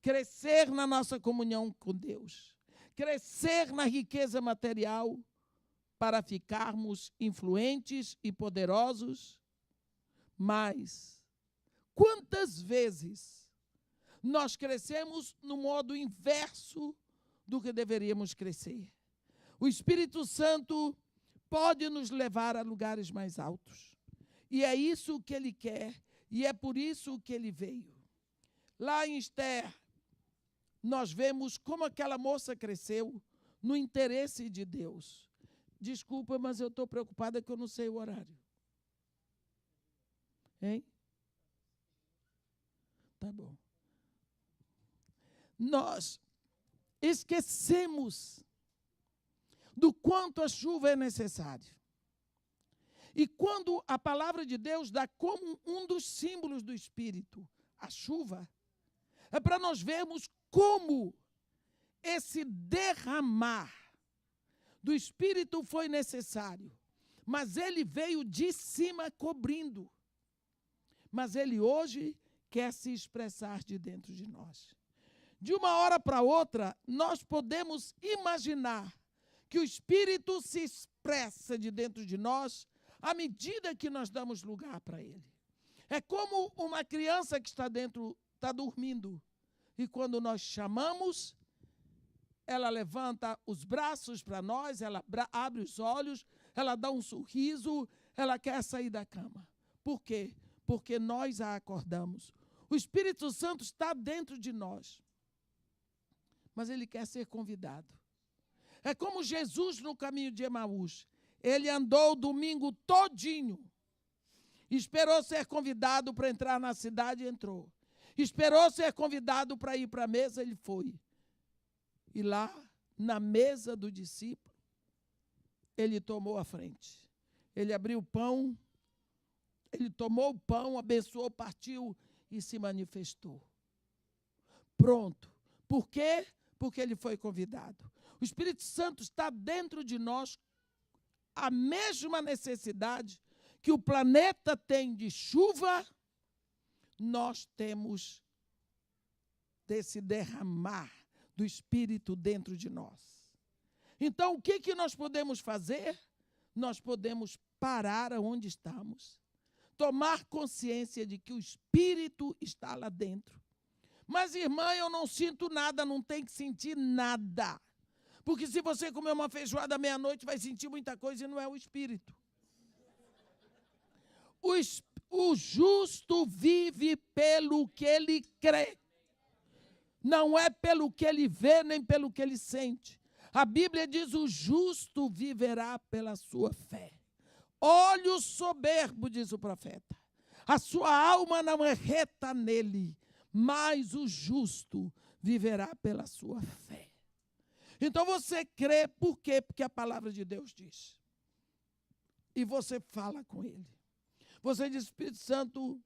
crescer na nossa comunhão com Deus, crescer na riqueza material para ficarmos influentes e poderosos, mas quantas vezes nós crescemos no modo inverso do que deveríamos crescer? O Espírito Santo pode nos levar a lugares mais altos. E é isso que Ele quer, e é por isso que Ele veio. Lá em Esther, nós vemos como aquela moça cresceu no interesse de Deus. Desculpa, mas eu estou preocupada que eu não sei o horário. Hein? Tá bom. Nós esquecemos do quanto a chuva é necessária. E quando a palavra de Deus dá como um dos símbolos do Espírito, a chuva, é para nós vermos como esse derramar do Espírito foi necessário. Mas ele veio de cima cobrindo. Mas ele hoje quer se expressar de dentro de nós. De uma hora para outra, nós podemos imaginar que o Espírito se expressa de dentro de nós à medida que nós damos lugar para ele. É como uma criança que está dormindo, e quando nós chamamos, ela levanta os braços para nós, ela abre os olhos, ela dá um sorriso, ela quer sair da cama. Por quê? porque nós a acordamos. O Espírito Santo está dentro de nós, mas ele quer ser convidado. É como Jesus no caminho de Emaús. Ele andou o domingo todinho. Esperou ser convidado para entrar na cidade e entrou. Esperou ser convidado para ir para a mesa, ele foi. E lá, na mesa do discípulo, ele tomou a frente. Ele abriu o pão, ele tomou o pão, abençoou, partiu e se manifestou. Pronto. Por quê? Porque ele foi convidado. O Espírito Santo está dentro de nós, a mesma necessidade que o planeta tem de chuva, nós temos desse derramar do Espírito dentro de nós. Então, o que nós podemos fazer? Nós podemos parar onde estamos, tomar consciência de que o Espírito está lá dentro. Mas, irmã, eu não sinto nada, não tem que sentir nada. Porque se você comer uma feijoada à meia-noite, vai sentir muita coisa e não é o Espírito. O justo vive pelo que ele crê. Não é pelo que ele vê, nem pelo que ele sente. A Bíblia diz: o justo viverá pela sua fé. Olho soberbo, diz o profeta. A sua alma não é reta nele, mas o justo viverá pela sua fé. Então você crê, por quê? Porque a palavra de Deus diz. E você fala com ele. Você diz: Espírito Santo,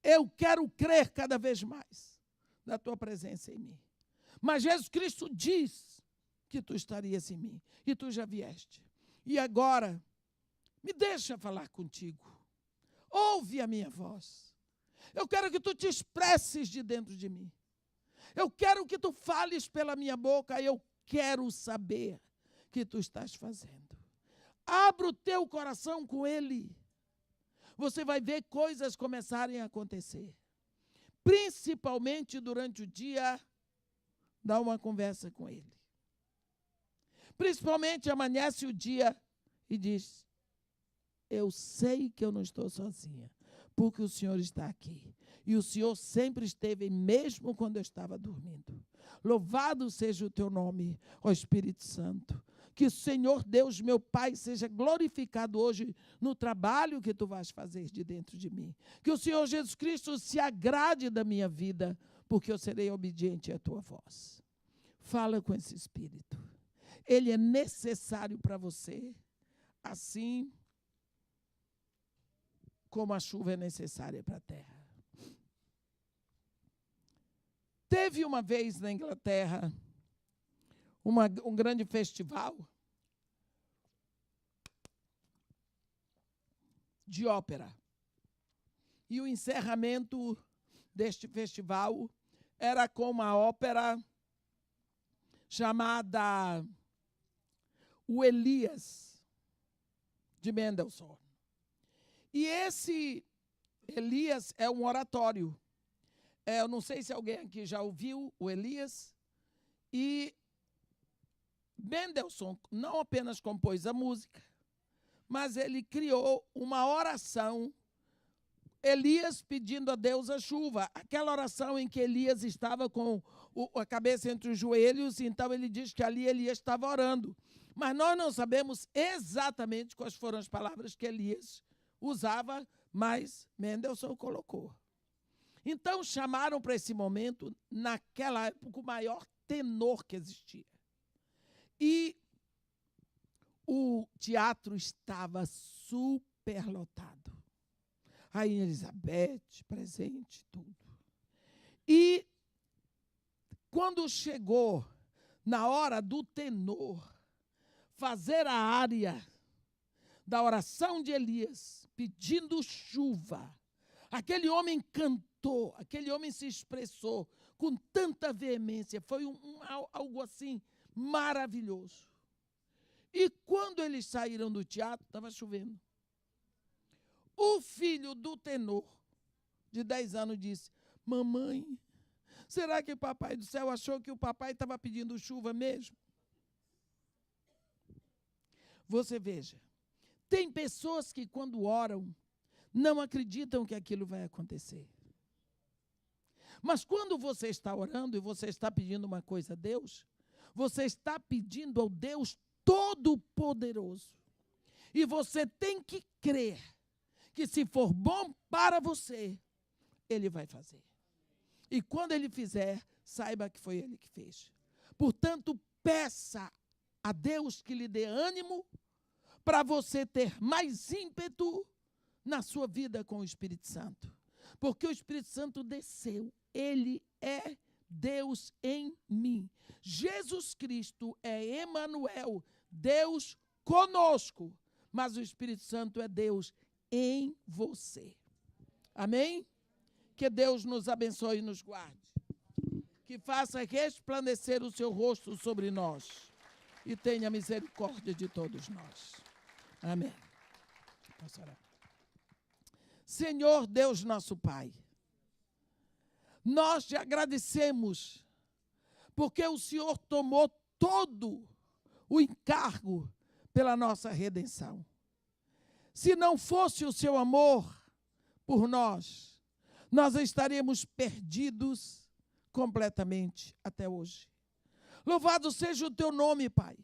eu quero crer cada vez mais da tua presença em mim. Mas Jesus Cristo diz que tu estarias em mim. E tu já vieste. E agora, me deixa falar contigo. Ouve a minha voz. Eu quero que tu te expresses de dentro de mim. Eu quero que tu fales pela minha boca. Eu quero saber o que tu estás fazendo. Abra o teu coração com ele. Você vai ver coisas começarem a acontecer. Principalmente durante o dia, dá uma conversa com ele. Principalmente amanhece o dia e diz: eu sei que eu não estou sozinha, porque o Senhor está aqui. E o Senhor sempre esteve, mesmo quando eu estava dormindo. Louvado seja o teu nome, ó Espírito Santo. Que o Senhor Deus, meu Pai, seja glorificado hoje no trabalho que tu vais fazer de dentro de mim. Que o Senhor Jesus Cristo se agrade da minha vida, porque eu serei obediente à tua voz. Fala com esse Espírito. Ele é necessário para você, assim como a chuva é necessária para a terra. Teve uma vez na Inglaterra um grande festival de ópera. E o encerramento deste festival era com uma ópera chamada O Elias, de Mendelssohn. E esse Elias é um oratório. Eu não sei se alguém aqui já ouviu o Elias. E Mendelssohn não apenas compôs a música, mas ele criou uma oração, Elias pedindo a Deus a chuva. Aquela oração em que Elias estava com a cabeça entre os joelhos, então ele diz que ali Elias estava orando. Mas nós não sabemos exatamente quais foram as palavras que Elias usava, mas Mendelssohn colocou. Então chamaram para esse momento, naquela época, o maior tenor que existia. E o teatro estava superlotado. Rainha Elizabeth, presente, tudo. E quando chegou na hora do tenor fazer a área da oração de Elias, pedindo chuva, aquele homem cantou, aquele homem se expressou com tanta veemência, foi algo assim maravilhoso. E quando eles saíram do teatro, estava chovendo. O filho do tenor, de 10 anos, disse: mamãe, será que o papai do céu achou que o papai estava pedindo chuva mesmo? Você veja, tem pessoas que quando oram, não acreditam que aquilo vai acontecer. Mas quando você está orando e você está pedindo uma coisa a Deus, você está pedindo ao Deus Todo-Poderoso. E você tem que crer que se for bom para você, Ele vai fazer. E quando Ele fizer, saiba que foi Ele que fez. Portanto, peça a Deus que lhe dê ânimo para você ter mais ímpeto na sua vida com o Espírito Santo. Porque o Espírito Santo desceu. Ele é Deus em mim. Jesus Cristo é Emanuel, Deus conosco. Mas o Espírito Santo é Deus em você. Amém? Que Deus nos abençoe e nos guarde. Que faça resplandecer o seu rosto sobre nós. E tenha misericórdia de todos nós. Amém. Posso orar? Senhor Deus nosso Pai, nós te agradecemos, porque o Senhor tomou todo o encargo pela nossa redenção. Se não fosse o seu amor por nós, nós estaríamos perdidos completamente até hoje. Louvado seja o teu nome, Pai,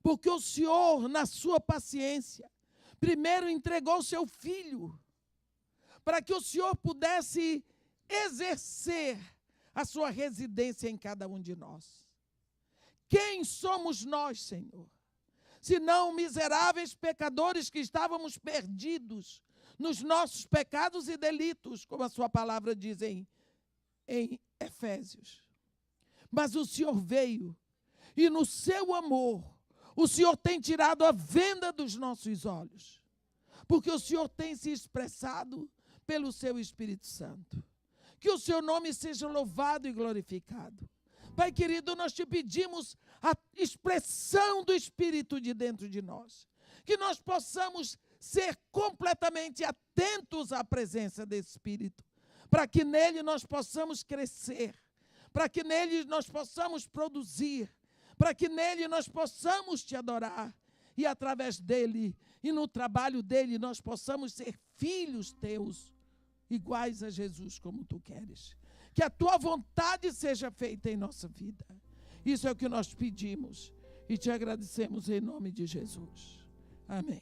porque o Senhor, na sua paciência, primeiro entregou o seu Filho, para que o Senhor pudesse exercer a sua residência em cada um de nós. Quem somos nós, Senhor? Senão miseráveis pecadores que estávamos perdidos nos nossos pecados e delitos, como a sua palavra diz em Efésios. Mas o Senhor veio e no seu amor, o Senhor tem tirado a venda dos nossos olhos, porque o Senhor tem se expressado pelo seu Espírito Santo. Que o seu nome seja louvado e glorificado. Pai querido, nós te pedimos a expressão do Espírito de dentro de nós. Que nós possamos ser completamente atentos à presença desse Espírito, para que nele nós possamos crescer, para que nele nós possamos produzir, para que nele nós possamos te adorar, e através dele e no trabalho dele nós possamos ser filhos teus, iguais a Jesus como tu queres. Que a tua vontade seja feita em nossa vida. Isso é o que nós pedimos e te agradecemos em nome de Jesus. Amém.